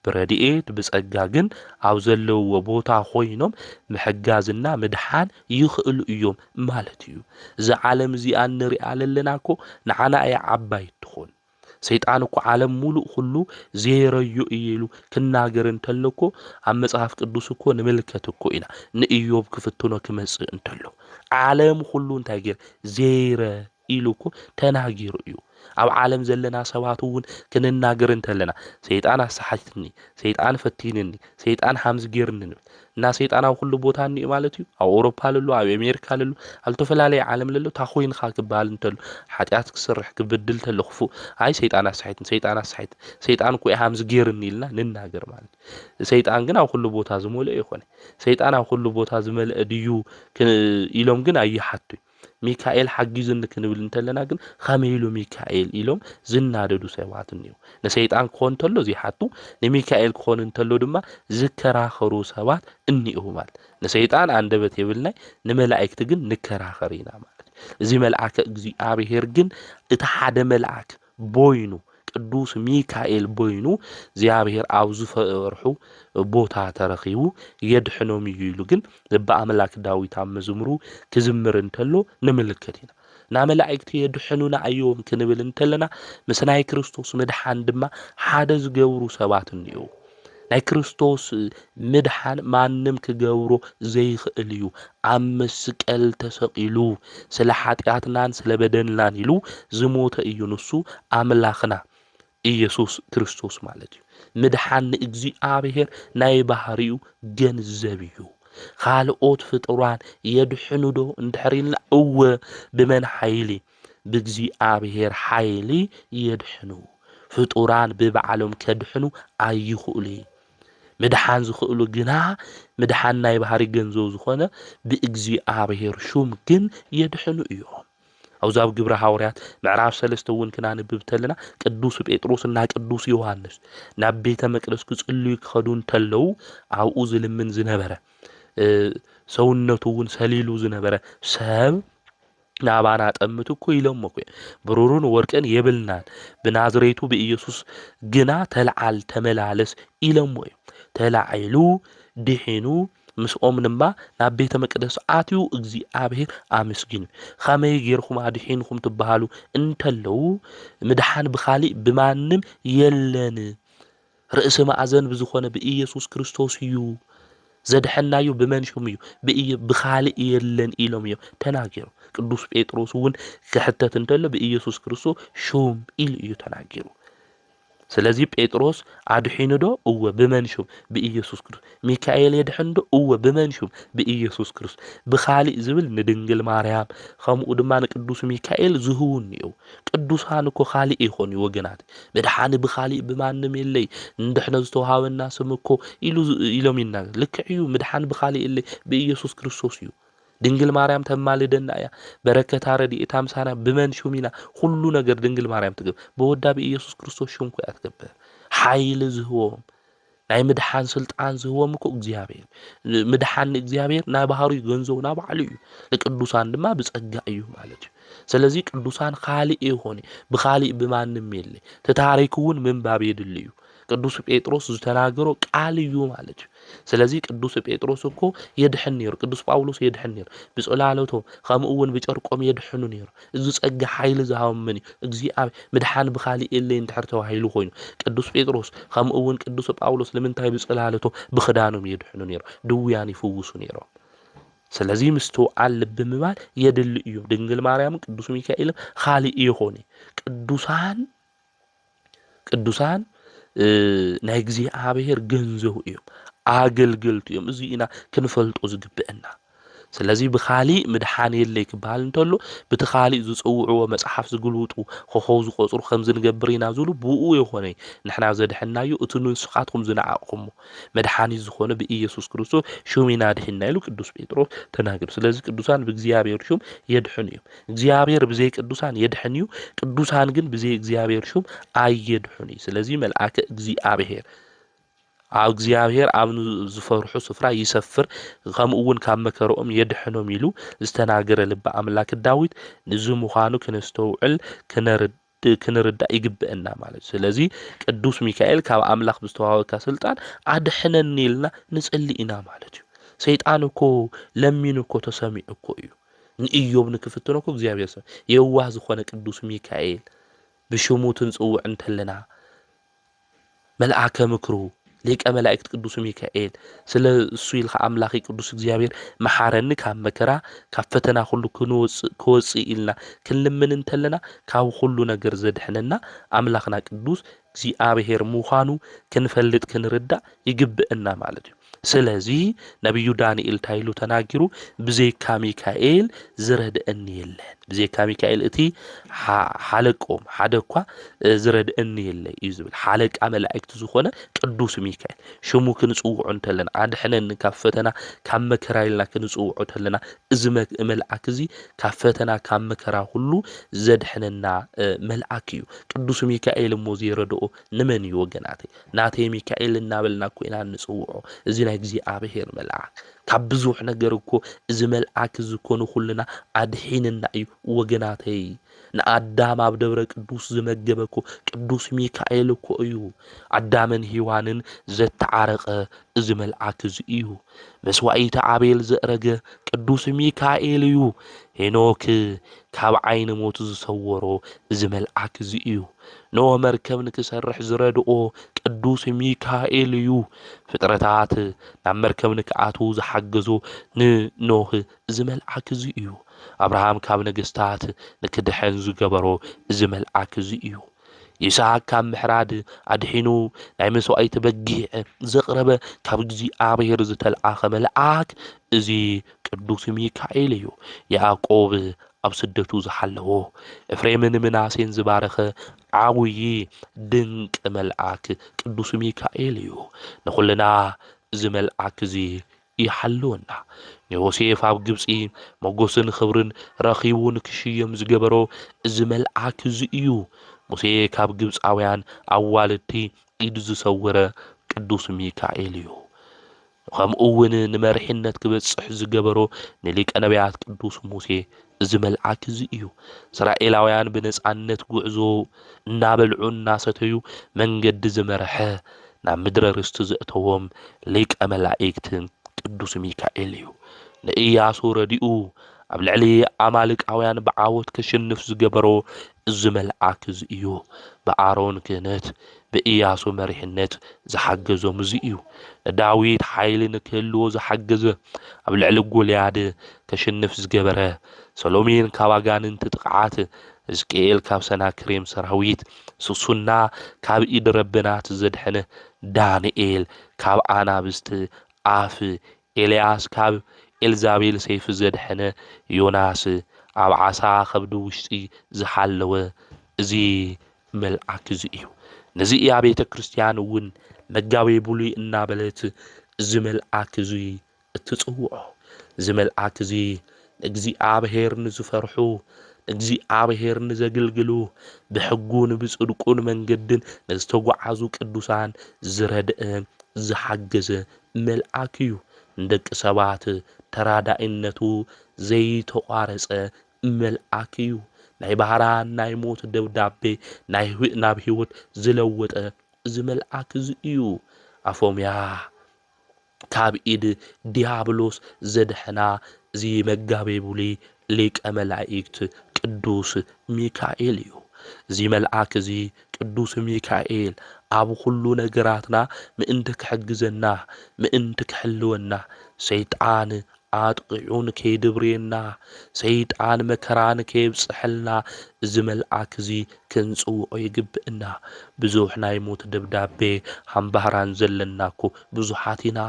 ብረድኤት ብጸጋ ግን ኣብ ዘለውዎ ቦታ ኮይኖም ምሕጋዝና ምድሓን ይኽእሉ እዮም ማለት እዩ። እዚ ዓለም እዚኣ ንሪኣ ኣለና እኮ ንዓና እያ ዓባይ ትኾን ሰይጣን እኮ ዓለም ሙሉእ ሁሉ ዘየረዩ ኢሉ ክናገር እንተለኮ ኣብ መጽሐፍ ቅዱስ እኮ ንምልከት እኮ ኢና ንኢዮብ ክፍትኖ ክመጽእ እንተሎ ዓለም ሁሉ እንታይ ገይር ዘይረ ኢሉ እኮ ተናጊሩ እዩ። ኣብ ዓለም ዘለና ሰባት እውን ክንናገር እንተለና ሰይጣን ኣሳሓትኒ ሰይጣን ፈቲንኒ ሰይጣን ሓምዝ ጌርኒ እና ሰይጣን ኣብ ሁሉ ቦታ እንይ ማለት እዩ። ኣብ ኣውሮፓ ለሎ ኣብ ኣሜሪካ ለሎ ኣብ ተፈላለየ ዓለም ለሎ ታኾይንኻ ክበሃል እንተሎ ሓጢኣት ክስርሕ ክብድል ተለኽፉ ኣይ ሰይጣን ኣሳሓትኒ ሰይጣን ኣሳሓትኒ ሰይጣን እኮ ሓምዝ ጌርኒ ኢልና ንናገር ማለት ሰይጣን ግን ኣብ ሁሉ ቦታ ዝመልአ ይኾነ ሰይጣን ኣብ ሁሉ ቦታ ዝመልአ ድዩ ኢሎም ግን ኣይሓቱ ሚካኤል ሓጊዙኒ ክንብል እንተለና ግን ኸመይሉ ሚካኤል ኢሎም ዝናደዱ ሰባት እንዩ ንሰይጣን ክኾን እንተሎ ዘይሓቱ ንሚካኤል ክኾን እንተሎ ድማ ዝከራኸሩ ሰባት እንዩ ማለት ንሰይጣን አንደበት የብልናይ ንመላእክት ግን ንከራኸር ኢና ማለት እዚ መልአከ እግዚአብሔር ግን እቲ ሓደ መልአክ ቦይኑ ቅዱስ ሚካኤል ቦይኑ እግዚአብሔር ኣብ ዝፈርሑ ቦታ ተረኺቡ የድሕኖም እዩ ኢሉ ግን በአምላክ ዳዊት ኣብ መዝሙሩ ክዝምር እንተሎ ንምልከት ኢና ና መላእክት የድሕኑና እዮም ክንብል እንተለና ምስ ናይ ክርስቶስ ምድሓን ድማ ሓደ ዝገብሩ ሰባት እንዩ ናይ ክርስቶስ ምድሓን ማንም ክገብሮ ዘይኽእል እዩ ኣብ መስቀል ተሰቂሉ ስለ ኃጢአትናን ስለ በደልናን ኢሉ ዝሞተ እዩ ንሱ አምላኽና ኢየሱስ ክርስቶስ ማለት እዩ ምድሓን እግዚአብሔር ናይ ባህሪኡ ገንዘብ እዩ ካልኦት ፍጡራን የድሕኑዶ እንድሕሪልና እወ ብመን ኃይሊ ብእግዚአብሔር ኃይሊ የድሕኑ ፍጡራን ብበዓሎም ከድሕኑ ኣይኽእሉ ምድሓን ዝኽእሉ ግና ምድሓን ናይ ባህሪ ገንዘብ ዝኾነ ብእግዚአብሔር ሹም ግን የድሕኑ እዮም አውዛብ ግብረ ሐዋርያት ምዕራፍ 3 እውን ክናንብብ ተለና ቅዱስ ጴጥሮስ እና ቅዱስ ዮሐንስ ናብ ቤተ መቅደስ ክጽልዩ ክኸዱ እንተለው ኣብኡ ዝልምን ዝነበረ ሰውነቱ እውን ሰሊሉ ዝነበረ ሰብ ናባና ጠምቱ እኮ ኢሎም እኮ ብሩሩን ወርቅን የብልናን በናዝሬቱ በኢየሱስ ግና ተልዓል ተመላለስ ኢሎም ወይ ተላዓይሉ ድሒኑ ምስኦም ንማ ናብ ቤተ መቅደስ አትዩ እግዚአብሔር አመስግኑ ኸመይ ጌርኩም አድሒንኩም ትበሃሉ እንተለው ምድሓን ብኻሊ ብማንም የለን ርእሰ ማዕዘን ብዝኾነ በኢየሱስ ክርስቶስ እዩ ዘድሐናዩ ብመንሹም እዩ ብኻሊ የለን ኢሎም እዮም ተናገሩ ቅዱስ ጴጥሮስ እውን ክሕተት እንተሎ በኢየሱስ ክርስቶስ ሹም ኢል እዩ ተናገሩ ስለዚህ ጴጥሮስ አድሒንዶ እወ ብመንሹም በኢየሱስ ክርስቶስ ሚካኤል የድሕንዶ እወ ብመንሹም በኢየሱስ ክርስቶስ ብኻሊ ዝብል ንድንግል ማርያም ከምኡ ድማ ንቅዱስ ሚካኤል ዝህውን እዩ ቅዱሳን እኮ ኻሊ ይኾኑ ወገናት ምድሓን ብኻሊ ብማንም የለይ እንድሕነ ዝተወሃበና ስም እኮ ኢሎም ይናገር ልክዕዩ ምድሓን ብኻሊ የለይ በኢየሱስ ክርስቶስ እዩ ድንግል ማርያም ተማልደና ያ በረከታ ረድኤታ ምሳና በመንሹሚና ሁሉ ነገር ድንግል ማርያም ትገብ በወዳ በኢየሱስ ክርስቶስ ሹም እኮ ያትገበር ኃይል ዝህዎም ናይ ምድሓን ስልጣን ዝህዎም እኮ እግዚአብሔር ምድሓን እግዚአብሔር ናይ ባህሪው ገንዘው ና በዓሉ እዩ ለቅዱሳን ድማ ብጸጋ እዩ ማለት እዩ ስለዚህ ቅዱሳን ኻሊ ይሆነ ብኻሊ በማንም የለ ተታሪኩውን ምንባብ ይድልዩ ቅዱስ ጴጥሮስ ዝተናገሮ ቃል እዩ ማለት እዩ ስለዚህ ቅዱስ ጴጥሮስ እኮ የድሕን ነይሩ ቅዱስ ጳውሎስ የድሕን ነይሩ ብጽላለቶ ከምኡውን ብጨርቆም የድሕኑ ነይሩ እዚ ጸጋ ኃይል ዝሃወምን እግዚአብሔር ምድሓን ብኻሊ የለይ እንድሕር ተዋሂሉ ኮይኑ ቅዱስ ጴጥሮስ ከምኡውን ቅዱስ ጳውሎስ ለምንታይ ብጽላለቶ ብኽዳኖም የድሕኑ ነይሩ ድውያን ይፍውሱ ነይሮም ስለዚህ ምስቶ አልብ ምባል የድል እዩ ድንግል ማርያም ቅዱስ ሚካኤል ኻሊ ይሆነ ቅዱሳን ናይ እግዚአብሔር ገንዘብ እዩ አገልግልቱ እዮም እዚ ኢና ክንፈልጦ ዝግብአና ስለዚህ ብኻሊ ምድሓን የለይ ክበሃል እንተሎ ብትኻሊ ዝጽውዕዎ መጽሐፍ ዝግልውጡ ኮኸው ዝቆጽሩ ከም ዝንገብር ኢና ዝብሉ ብኡ ይኾነ ንሕና ዘድሕናዩ እቲ ንስኻትኩም ዝነዓቕኩም መድሓኒት ዝኾነ በኢየሱስ ክርስቶስ ሹሚና ድሕና ኢሉ ቅዱስ ጴጥሮስ ተናገሩ ስለዚህ ቅዱሳን በእግዚአብሔር ሹም የድሕኑ እዮም እግዚአብሔር ብዘይ ቅዱሳን የድሕን እዩ ቅዱሳን ግን ብዘይ እግዚአብሔር ሹም አይድሕኑ ስለዚህ መልአከ እግዚአብሔር ኣብ እግዚኣብሔር ኣብ ዝፈርሑ ስፍራ ይሰፍር ከምኡ እውን ካብ መከረኦም የድሕኖም ኢሉ ዝተናገረ ልበ ኣምላክ ዳዊት ንዙ ምዃኑ ክንስተውዕል ክንርዳእ ይግብአና ማለት ስለዚ ቅዱስ ሚካኤል ካብ ኣምላኽ ብዝተዋሃበካ ስልጣን ኣድሕነኒ ኢልና ንጽልይ ኢና ማለት እዩ ሰይጣን እኮ ለሚኑ እኮ ተሰሚዑ እኮ እዩ ንኢዮብ ንክፍትኖ እኮ እግዚአብሔር ሰ የዋህ ዝኾነ ቅዱስ ሚካኤል ብሽሙ ትንጽውዕ እንተለና መልአከ ምክሩ ሊቀ መላእክት ቅዱስ ሚካኤል ስለ እሱ ኢልካ ኣምላኺ ቅዱስ እግዚአብሔር መሓረኒ ካብ መከራ ካብ ፈተና ሁሉ ክወፅእ ኢልና ክንልምን እንተለና ካብ ሁሉ ነገር ዘድሕነና ኣምላኽና ቅዱስ እግዚአብሔር ምዃኑ ክንፈልጥ ክንርዳእ ይግብአና ማለት እዩ ስለዚ ነብዩ ዳንኤል ታይሉ ተናጊሩ ብዘይካ ሚካኤል ዝረድአኒ የለን ብዘይካ ሚካኤል እቲ ሓለቆም ሓደኳ ዝረድአኒ የለ እዩ ዝብል ሓለቃ መላእክት ዝኾነ ቅዱስ ሚካኤል ሽሙ ክንጽውዖ እንተለና ኣድሕነኒ ካብ ፈተና ካብ መከራ ኢልና ክንጽውዖ እንተለና እዚ መልአክ እዚ ካብ ፈተና ካብ መከራ ሁሉ ዘድሕነና መልአክ እዩ ቅዱስ ሚካኤል እሞ ዝረድኦ ንመን እዩ ወገናተይ ናተይ ሚካኤል እናበልና ኮይና ንጽውዖ እዚ ናይ እግዚአብሔር መልአክ ካብ ብዙሕ ነገር እኮ እዚ መልአክ ዝኮኑ ሁሉና ኣድሒንና እዩ ወገናተይ ንኣዳም ኣብ ደብረ ቅዱስ ዝመገበኮ ቅዱስ ሚካኤል እኮ እዩ ኣዳምን ሔዋንን ዘተዓረቀ እዚ መልአክ እዚ እዩ መስዋዕተ አቤል ዘረገ ቅዱስ ሚካኤል እዩ ሄኖክ ካብ ዓይኒ ሞት ዝሰወሮ እዚ መልአክ እዚ እዩ ኖህ መርከብ ንክሰርሕ ዝረድኦ ቅዱስ ሚካኤል እዩ ፍጥረታት ናብ መርከብ ንክኣትዉ ዝሓገዞ ንኖህ እዚ መልአክ እዚ እዩ አብርሃም ካብ ነገስታት ንክድሕን ዝገበሮ እዚ መልአክ እዚ እዩ ይስሐቅ ካብ ምሕራድ ኣድሒኑ ናይ መስዋዕቲ በጊዕ ዘቕረበ ካብ እግዚአብሔር ዝተልአኸ መልአክ እዚ ቅዱስ ሚካኤል እዩ ያዕቆብ ኣብ ስደቱ ዝሓለዎ ኤፍሬምን ምናሴን ዝባረኸ ዓብይ ድንቅ መልአክ ቅዱስ ሚካኤል እዩ ንኹልና እዚ መልአክ እዚ ይሓልወና ዮሴፍ ኣብ ግብፂ ሞገስን ክብርን ረኺቡን ክሽየም ዝገበሮ እዚ መልአክ እዚ እዩ ሙሴ ካብ ግብፃውያን ኣዋልድቲ ኢድ ዝሰወረ ቅዱስ ሚካኤል እዩ ከምኡ እውን ንመርሕነት ክበጽሕ ዝገበሮ ንሊቀ ነቢያት ቅዱስ ሙሴ እዚ መልአክ እዚ እዩ እስራኤላውያን ብነጻነት ጉዕዞ እናበልዑ እናሰተዩ መንገዲ ዝመርሐ ናብ ምድረ ርስቲ ዘእተዎም ሊቀ መላእክት ቅዱስ ሚካኤል እዩ ንኢያሱ ረዲኡ ኣብ ልዕሊ ኣማልቃውያን ብዓወት ከሽንፍ ዝገበሮ እዚ መልአክ እዚ እዩ ብኣሮን ክህነት ብኢያሱ መሪሕነት ዝሓገዞም እዚ እዩ ዳዊት ሓይሊ ንክህልዎ ዝሓገዘ ኣብ ልዕሊ ጎልያድ ከሽንፍ ዝገበረ ሰሎሜን ካብ ኣጋንንቲ ጥቕዓት ሕዝቅኤል ካብ ሰናክሬም ሰራዊት ሱሱና ካብ ኢድ ረብናት ዘድሐነ ዳንኤል ካብ ኣናብስቲ ኣፍ ኤልያስ ካብ ኤልዛቤል ሰይፍ ዘድሐነ ዮናስ ኣብ ዓሳ ከብዲ ውሽጢ ዝሓለወ እዚ መልአክ እዚ እዩ ነዚ እያ ቤተ ክርስቲያን እውን መጋቤ ብሉይ እናበለት እዚ መልአክ እዚ እትጽውዖ እዚ መልአክ እዚ እግዚአብሔር ንዝፈርሑ እግዚአብሔር ንዘገልግሉ ብሕጉን ብጽድቁን መንገድን ንዝተጓዓዙ ቅዱሳን ዝረድአ ዝሓገዘ መልአክ እዩ እንደቂ ሰባት ተራዳኢነቱ ዘይተቋረጸ መልአክ እዩ ናይ ባህራን ናይ ሞት ደብዳቤ ናብ ህይወት ዝለወጠ እዚ መልአክ እዚ እዩ ኣፎምያ ካብ ኢድ ዲያብሎስ ዘድሕና እዚ መጋቤ ብሉይ ሊቀ መላእክት ቅዱስ ሚካኤል እዩ እዚ መልአክ እዚ ቅዱስ ሚካኤል ኣብ ኩሉ ነገራትና ምእንቲ ክሕግዘና ምእንቲ ክሕልወና ሰይጣን ኣጥቂዑን ከይድብሬና ሰይጣን መከራን ከይብጽሕልና እዚ መልአክ እዚ ክንጽውዖ ይግብእና ብዙሕ ናይ ሞት ደብዳቤ ሃምባህራን ዘለናኮ ብዙሓት ኢና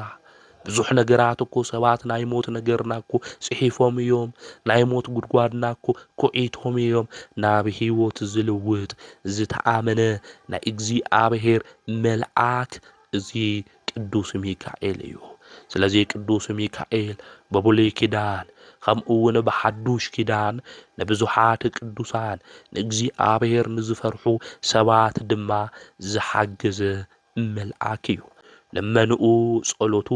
ብዙሕ ነገራት እኮ ሰባት ናይ ሞት ነገርና እኮ ጽሒፎም እዮም ናይ ሞት ጉድጓድና እኮ ኩዒቶም እዮም ናብ ህይወት ዝልውጥ ዝተኣመነ ናይ እግዚአብሔር መልአክ እዚ ቅዱስ ሚካኤል እዩ ስለዚ ቅዱስ ሚካኤል በብሉይ ኪዳን ከምኡ እውን ብሓዱሽ ኪዳን ንብዙሓት ቅዱሳን ንእግዚአብሔር ንዝፈርሑ ሰባት ድማ ዝሓገዘ መልአክ እዩ ለመንኡ ጸሎቱ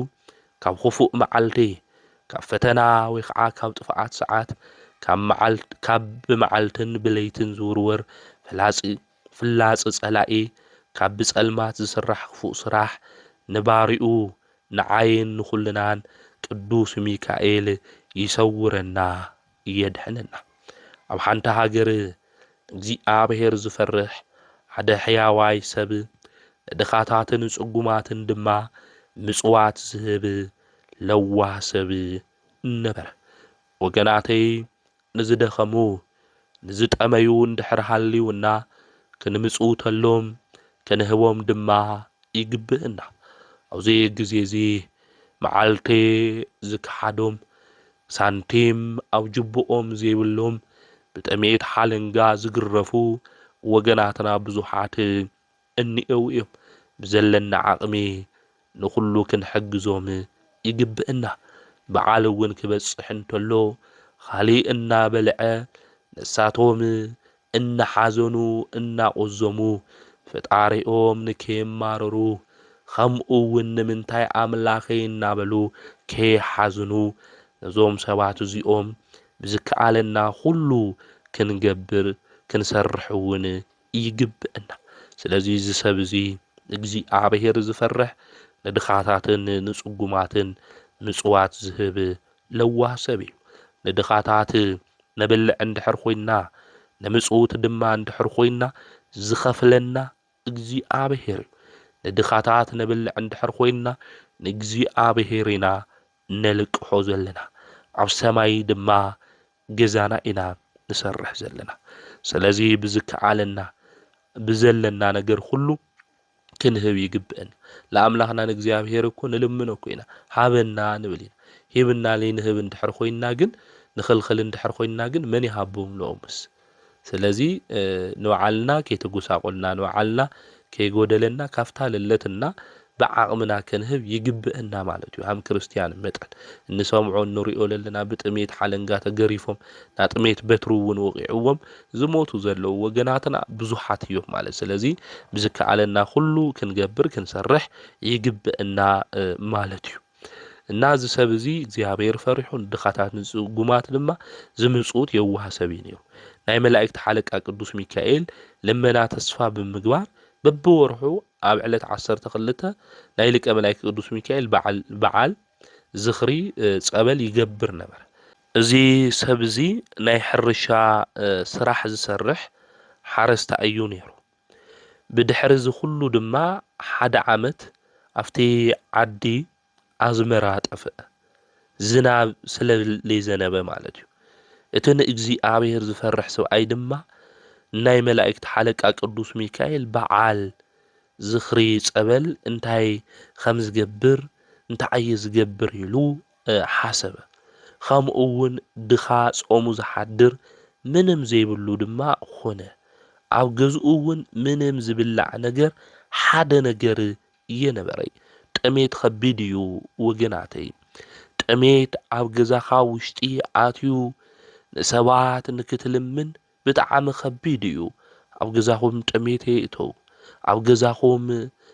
ካብ خفوء መዓልቲ ካብ ፈተና ወይ ከዓ ካብ ጥፍዓት ሰዓት ካብ መዓልትን ብለይትን ዝውርወር ፍላጽ ጸላኢ ካብ ብጸልማት ዝስራሕ ክፉእ ስራሕ ንባሪኡ ንዓይን ንኹልናን ቅዱስ ሚካኤል ይሰውረና የድሕነና። ኣብ ሓንቲ ሃገር እግዚአብሔር ዝፈርሕ ሓደ ሕያዋይ ሰብ ድኻታትን ጽጉማትን ድማ ምጽዋት ዝህብ ለዋህ ሰብ ነበረ። ወገናተይ ንዝደኸሙ ንዝጠመዩ እንድሕር ሃልዩና ክንምጽውተሎም ክንህቦም ድማ ይግብአና። ኣብዚ ግዜ እዚ መዓልቲ ዝከሓዶም ሳንቲም ኣብ ጅብኦም ዘይብሎም ብጠሜት ሓለንጋ ዝግረፉ ወገናትና ብዙሓት እኒአው እዮም። ብዘለና ዓቕሚ ንኹሉ ክንሕግዞም ይግብአና። በዓል እውን ክበጽሕ እንተሎ ካሊእ እናበልዐ ንሳቶም እናሓዘኑ እናቆዘሙ ፈጣሪኦም ንከይማረሩ ከምኡ እውን ንምንታይ ኣምላኸይ እናበሉ ከይሓዝኑ ነዞም ሰባት እዚኦም ብዝከኣለና ኩሉ ክንገብር ክንሰርሕ እውን ይግብአና። ስለዚ እዚ ሰብ እዚ እግዚአብሔር ዝፈርሕ ንድኻታትን ንጽጉማትን ምጽዋት ዝህብ ለዋህ ሰብ እዩ። ንድኻታት ነብልዕ እንድሕር ኮይና ንምጽውት ድማ እንድሕር ኮይና ዝኸፍለና እግዚአብሔር እዩ። ንድኻታት ነብልዕ እንድሕር ኮይና ንእግዚአብሔር ኢና ነልቅሖ ዘለና። ኣብ ሰማይ ድማ ገዛና ኢና ንሰርሕ ዘለና። ስለዚ ብዝከኣለና ብዘለና ነገር ሁሉ ክንህብ ይግብአን። ለኣምላኽና ንእግዚአብሔር እኮ ንልምኖ ኮይና ሃበና ንብል ኢና። ሂብና ለይንህብ እንድሕር ኮይና ግን ንኽልኽል እንድሕር ኮይና ግን መን ይሃቦም ለኦምስ? ስለዚ ንባዕልና ከይተጎሳቆልና ንባዕልና ከይጎደለና ካፍታ ለለትና ብዓቕምና ክንህብ ይግብአና ማለት እዩ። ሃም ክርስቲያን መጠን እንሰምዖ ንሪኦ ዘለና ብጥሜት ሓለንጋ ተገሪፎም ናጥሜት በትሩ እውን ወቂዕዎም ዝሞቱ ዘለዉ ወገናትና ብዙሓት እዮም ማለት። ስለዚ ብዝከኣለና ኩሉ ክንገብር ክንሰርሕ ይግብአና ማለት እዩ። እና እዚ ሰብ እዚ እግዚአብሔር ፈሪሑን ድኻታት ንጽጉማት ድማ ዝምጽውት የዋህ ሰብ እዩ ነይሩ። ናይ መላእክቲ ሓለቃ ቅዱስ ሚካኤል ልመና ተስፋ ብምግባር በብወርሑ ኣብ ዕለት 12 ናይ ሊቀ መላእክቲ ቅዱስ ሚካኤል በዓል ዝኽሪ ጸበል ይገብር ነበር። እዚ ሰብ እዚ ናይ ሕርሻ ስራሕ ዝሰርሕ ሓረስታ እዩ ነይሩ። ብድሕሪ እዚ ኩሉ ድማ ሓደ ዓመት ኣብቲ ዓዲ ኣዝመራ ጠፍአ፣ ዝናብ ስለዘይዘነበ ማለት እዩ። እቲ ንእግዚአብሔር ዝፈርሕ ሰብኣይ ድማ ናይ መላእክቲ ሓለቃ ቅዱስ ሚካኤል በዓል ዝኽሪ ጸበል እንታይ ከም ዝገብር እንታይ ዝገብር ኢሉ ሓሰበ። ከምኡ እውን ድኻ ጾሙ ዝሓድር ምንም ዘይብሉ ድማ ኾነ። ኣብ ገዝኡ እውን ምንም ዝብላዕ ነገር ሓደ ነገር እየነበረይ። ጥሜት ከቢድ እዩ ወገናተይ። ጥሜት ኣብ ገዛኻ ውሽጢ ኣትዩ ንሰባት ንክትልምን ብጣዕሚ ከቢድ እዩ። ኣብ ገዛኹም ጥሜት ይእተው። ኣብ ገዛኹም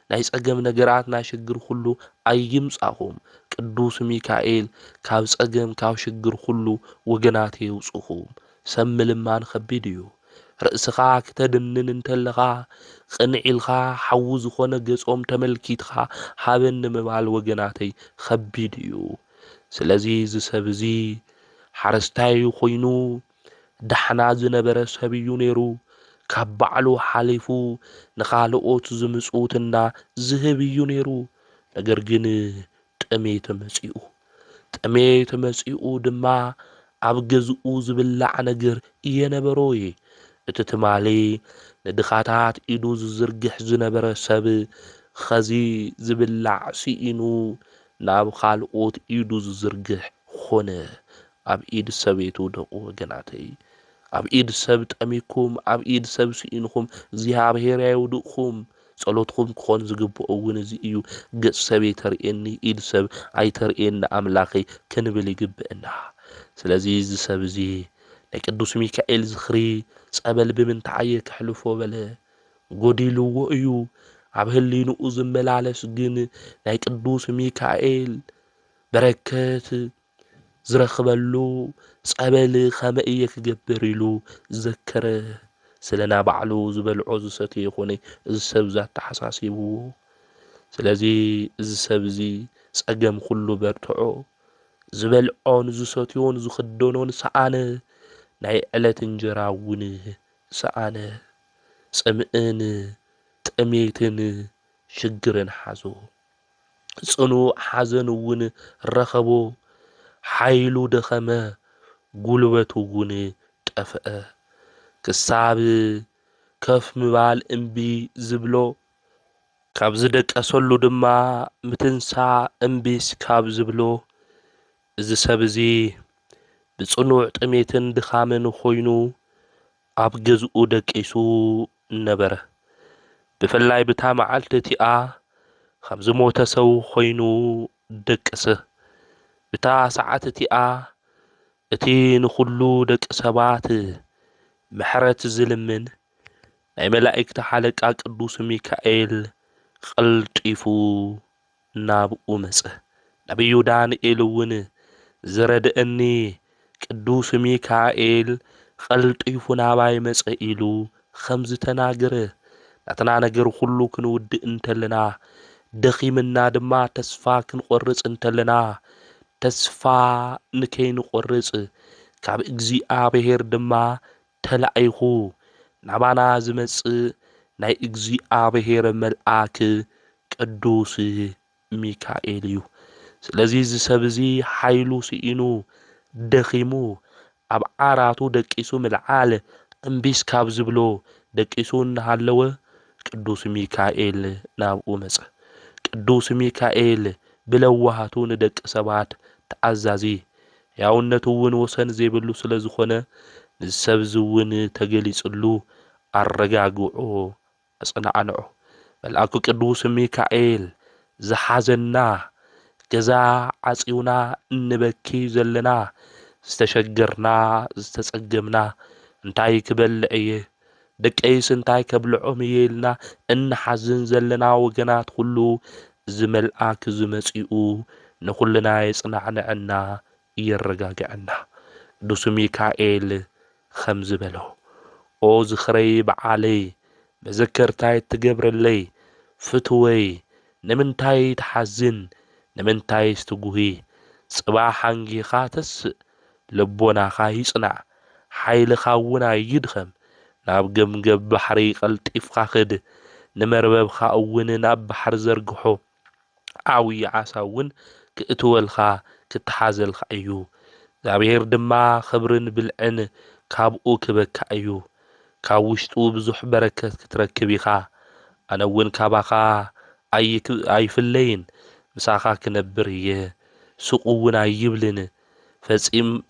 ናይ ጸገም ነገራት ናይ ሽግር ሁሉ ኣይምጻኹም። ቅዱስ ሚካኤል ካብ ጸገም ካብ ሽግር ሁሉ ወገናት የውጽኹም። ሰብ ምልማን ከቢድ እዩ። ርእስኻ ክተድንን እንተለኻ ቅንዒልኻ ሓዊ ዝኾነ ገጾም ተመልኪትኻ ሃበን ምባል ወገናተይ ከቢድ እዩ። ስለዚ እዚ ሰብ እዚ ሓረስታይ ኮይኑ ዳሕና ዝነበረ ሰብ እዩ ነይሩ። ካብ ባዕሉ ሓሊፉ ንኻልኦት ዝምጽውትና ዝህብ እዩ ነይሩ። ነገር ግን ጥሜት መጺኡ ድማ ኣብ ገዝኡ ዝብላዕ ነገር እየነበሮ እየ። እቲ ትማሊ ንድኻታት ኢዱ ዝዝርግሕ ዝነበረ ሰብ ኸዚ ዝብላዕ ሲኢኑ ናብ ካልኦት ኢዱ ዝዝርግሕ ኾነ። ኣብ ኢድ ሰበይቱ ደቁ ወገናተይ፣ ኣብ ኢድ ሰብ ጠሚኩም፣ ኣብ ኢድ ሰብ ሲኢንኩም እግዚኣብሔር ያይውድቕኩም። ጸሎትኩም ክኾን ዝግብኦ እውን እዚ እዩ። ገጽ ሰብ ተርእየኒ ኢድ ሰብ ኣይተርእየኒ ኣምላኸይ ክንብል ይግብአና። ስለዚ እዚ ሰብ እዚ ናይ ቅዱስ ሚካኤል ዝኽሪ ጸበል ብምንታይ ክሕልፎ በለ? ጎዲልዎ እዩ። ኣብ ህሊንኡ ዝመላለስ ግን ናይ ቅዱስ ሚካኤል በረከት ዝረኽበሉ ጸበል ከመይ እየ ክገብር ኢሉ ዘከረ ስለና ባዕሉ ዝበልዖ ዝሰትዮ ይኾነ እዚ ሰብ ዛተሓሳሲቡ ስለዚ እዚ ሰብ እዚ ጸገም ኩሉ በርትዖ ዝበልዖን ዝሰትዮን ዝኽደኖን ሰኣነ ናይ ዕለት እንጀራ እውን ሰኣነ ጽምእን ጥሜትን ሽግርን ሓዞ ጽኑዕ ሓዘን እውን ረኸቦ ሓይሉ ደኸመ ጉልበቱ እውን ጠፍአ ክሳብ ከፍ ምባል እምቢ ዝብሎ ካብ ዝደቀሰሉ ድማ ምትንሳእ እምቢስ ካብ ዝብሎ እዚ ሰብ እዚ ብጽኑዕ ጥሜትን ድኻምን ኮይኑ ኣብ ገዝኡ ደቂሱ ነበረ ብፍላይ ብታ መዓልቲ እቲኣ ከም ዝሞተ ሰው ኮይኑ ደቅሰ ብታ ሰዓት እቲኣ እቲ ንኹሉ ደቂ ሰባት ምሕረት ዝልምን ናይ መላእክቲ ሓለቃ ቅዱስ ሚካኤል ቀልጢፉ ናብኡ መጸ ነቢዩ ዳንኤል እውን ዝረድአኒ ቅዱስ ሚካኤል ቀልጢፉ ናባይ መጸ ኢሉ ከም ዝተናገረ ናትና ነገር ሁሉ ክንውድእ እንተለና ደኺምና ድማ ተስፋ ክንቆርጽ እንተለና ተስፋ ንከይንቆርጽ ካብ እግዚአብሔር ድማ ተላኢኹ ናባና ዝመጽእ ናይ እግዚአብሔር መልአክ ቅዱስ ሚካኤል እዩ ስለዚ እዚ ሰብ እዚ ሓይሉ ስኢኑ ደኺሙ ኣብ ዓራቱ ደቂሱ ምልዓል እምቢስ ካብ ዝብሎ ደቂሱ እናሃለወ ቅዱስ ሚካኤል ናብኡ መጸ ቅዱስ ሚካኤል ብለዋሃቱ ንደቂ ሰባት ተኣዛዚ ያውነቱ እውን ወሰን ዘይብሉ ስለ ዝኾነ ንሰብ እውን ተገሊጽሉ ኣረጋግዖ ኣጽናዕንዖ መልአኩ ቅዱስ ሚካኤል ዝሓዘና ገዛ ዓጺውና እንበኪ ዘለና ዝተሸገርና ዝተጸገምና እንታይ ክበልዕ እየ ደቀይስ እንታይ ከብልዖም እየ ኢልና እንሓዝን ዘለና ወገናት ሁሉ እዚ መልአክ ዝመጺኡ ንኹልና የጽናዕንዐና የረጋግዐና ቅዱስ ሚካኤል ከም ዝበሎ ኦ ዝኽረይ በዓለይ መዘከርታይ ትገብረለይ ፍትወይ ንምንታይ ትሓዝን ንምንታይ ስትጉሂ ጽባሕ ሓንጊኻ ተስእ ልቦናኻ ይጽናዕ ሓይልኻ እውን ኣይድኸም ናብ ገምገብ ባሕሪ ቀልጢፍካ ኽድ ንመርበብካ እውን ናብ ባሕሪ ዘርግሖ ዓብዪ ዓሳ እውን ክእትወልካ ክትሓዘልካ እዩ እግዚአብሔር ድማ ክብርን ብልዕን ካብኡ ክበካ እዩ ካብ ውሽጡ ብዙሕ በረከት ክትረክብ ኢኻ ኣነ እውን ካባኻ ኣይፍለይን ምሳኻ ክነብር እየ ሱቕ እውን ኣይብልን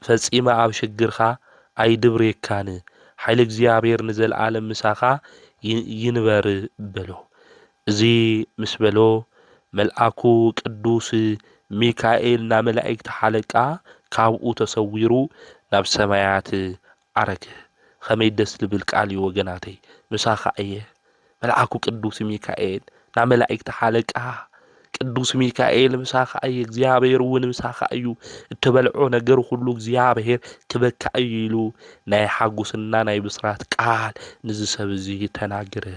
ፈጺመ ኣብ ሽግርካ ኣይድብሬካን ሓይሊ እግዚአብሔር ንዘለዓለም ምሳኻ ይንበር በሎ እዚ ምስ በሎ መልአኩ ቅዱስ ሚካኤል ና መላእክቲ ሓለቃ ካብኡ ተሰዊሩ ናብ ሰማያት ዓረገ ከመይ ደስ ልብል ቃል እዩ ወገናተይ ምሳኻ እየ መልአኩ ቅዱስ ሚካኤል ና መላእክቲ ሓለቃ ቅዱስ ሚካኤል ምሳኻ እየ እግዚአብሔር እውን ምሳኻ እዩ እትበልዖ ነገር ሁሉ እግዚአብሔር ክበካ እዩ ኢሉ ናይ ሓጉስና ናይ ብስራት ቃል ንዚ ሰብ እዚ ተናገረ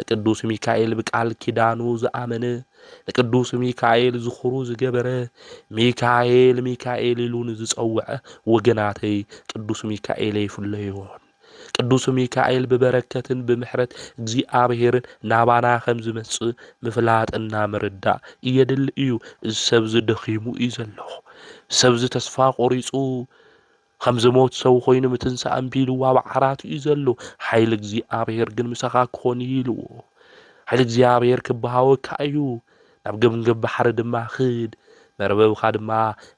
ቅዱስ ሚካኤል ብቃል ኪዳኑ ዝኣመነ ቅዱስ ሚካኤል ዝኽሩ ዝገበረ ሚካኤል ሚካኤል ኢሉ ንዝጸውዐ ወገናተይ ቅዱስ ሚካኤል ይፍለዮን ቅዱስ ሚካኤል ብበረከትን ብምሕረት እግዚአብሔርን ናባና ከም ዝመጽእ ምፍላጥና ምርዳእ እየድል እዩ እዚ ሰብ ዝደኺሙ እዩ ዘሎ ሰብ ተስፋ ቆሪጹ ከም ዝሞት ሰው ኮይኑ ምትንሳእ እምቢሉ ኣብ ዓራት እዩ ዘሎ ሓይሊ እግዚአብሔር ግን ምሳኻ ክኾን ኢልዎ ሓይሊ እግዚአብሔር ክበሃወካ እዩ ናብ ገምገም ባሕሪ ድማ ኽድ መርበብካ ድማ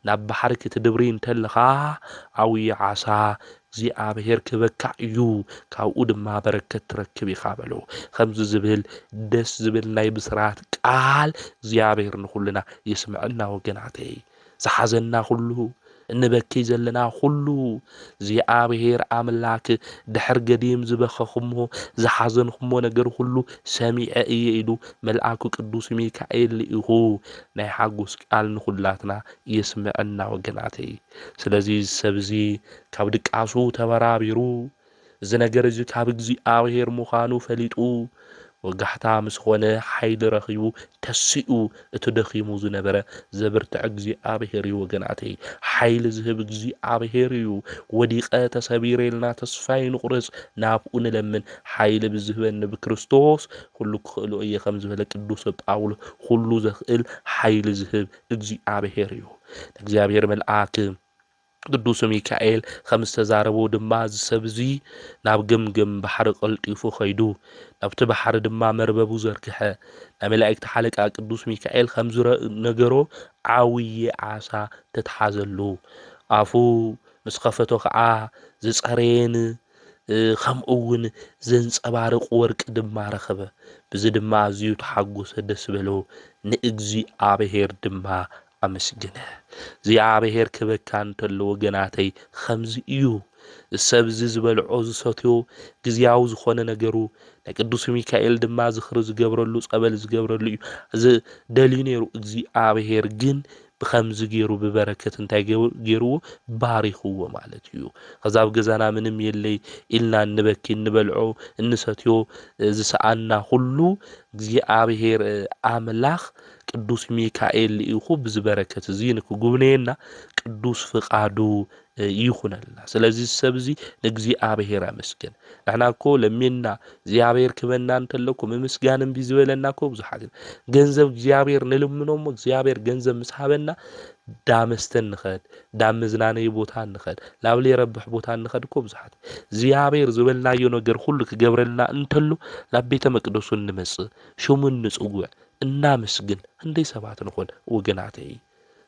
ናብ ባሕሪ ክትድብሪ እንተለኻ ዓብዪ ዓሳ እግዚአብሔር ክበካ እዩ ካብኡ ድማ በረከት ትረክብ ኢኻ በሎ ከምዚ ዝብል ደስ ዝብል ናይ ብስራት ቃል እግዚአብሔር ንኹልና ይስምዐና ወገናተይ ዝሓዘና ሁሉ እንበኪ ዘለና ሁሉ እግዚአብሔር አምላክ ድሕር ገዲም ዝበኸኹሞ ዝሓዘንኹሞ ነገር ሁሉ ሰሚዐ እየ ኢሉ መልአኩ ቅዱስ ሚካኤል ልኢኹ ናይ ሓጎስ ቃል ንኹላትና ይስምዐና ወገናተይ። ስለዚ ሰብዚ ካብ ድቃሱ ተበራቢሩ እዚ ነገር እዚ ካብ እግዚአብሔር ምዃኑ ፈሊጡ ወጋሕታ ምስ ኾነ ሓይሊ ረኺቡ ተሲኡ እቲ ደኺሙ ዝነበረ ዘብርትዕ እግዚአብሔር እዩ ወገናተይ። ሓይሊ ዝህብ እግዚአብሔር እዩ። ወዲቐ ተሰቢረ ኢልና ተስፋ ይንቁርጽ ናብኡ ንለምን ሓይሊ ብዝህበኒ ብክርስቶስ ኩሉ ክኽእሎ እየ ከም ዝበለ ቅዱስ ጳውሎስ ኩሉ ዘኽእል ሓይሊ ዝህብ እግዚአብሔር እዩ። እግዚአብሔር መልአክ ቅዱስ ሚካኤል ከም ዝተዛረቦ ድማ ዝሰብዚ ናብ ገምገም ባሕሪ ቀልጢፉ ኸይዱ ናብቲ ባሕሪ ድማ መርበቡ ዘርግሐ ናይ መላእክቲ ሓለቃ ቅዱስ ሚካኤል ከም ነገሮ ዓብዪ ዓሳ ተተሓዘሉ ኣፉ ምስ ከፈቶ ከዓ ዝጸረየን ከምኡውን ዘንጸባርቕ ወርቂ ድማ ረኸበ። ብዚ ድማ ኣዝዩ ተሓጎሰ ደስ በሎ ንእግዚአብሔር ድማ ኣመስግነ። እግዚአብሔር ክበካ እንተሎ ወገናተይ ከምዚ እዩ። ሰብዚ ዝበልዖ ዝሰትዮ ግዝያዊ ዝኾነ ነገሩ ናይ ቅዱስ ሚካኤል ድማ ዝኽሪ ዝገብረሉ ጸበል ዝገብረሉ እዩ እዚ ደልዩ ነይሩ። እግዚአብሔር ግን ብከምዚ ገይሩ ብበረከት እንታይ ገይርዎ ባሪኽዎ ማለት እዩ። ከዛ ኣብ ገዛና ምንም የለይ ኢልና እንበኪ እንበልዖ እንሰትዮ ዝሰኣና ሁሉ እግዚአብሔር አምላኽ ቅዱስ ሚካኤል ልኢኹ ብዝበረከት እዚ ንክጉብነየና ቅዱስ ፍቃዱ ይኹነልና። ስለዚ ሰብዚ ንእግዚአብሔር ኣመስግን። ንሕና እኮ ለሚና እግዚአብሔር ክበና እንተለኩ ምምስጋን እምቢ ዝበለና እኮ ብዙሓት ገንዘብ እግዚአብሔር ንልምኖሞ እግዚአብሔር ገንዘብ ምስ ሃበና ዳመስተን ንኸድ ዳም መዝናነይ ቦታ ንኸድ ላብ ለይረብሕ ቦታ ንኸድ እኮ ብዙሓት እግዚአብሔር ዝበልናዮ ነገር ሁሉ ክገብረልና እንተሎ ናብ ቤተ መቅደሱ እንመጽእ ሽሙ ንጽውዕ እናመስግን እንደይ ሰባት ንኾን ወገናተይ።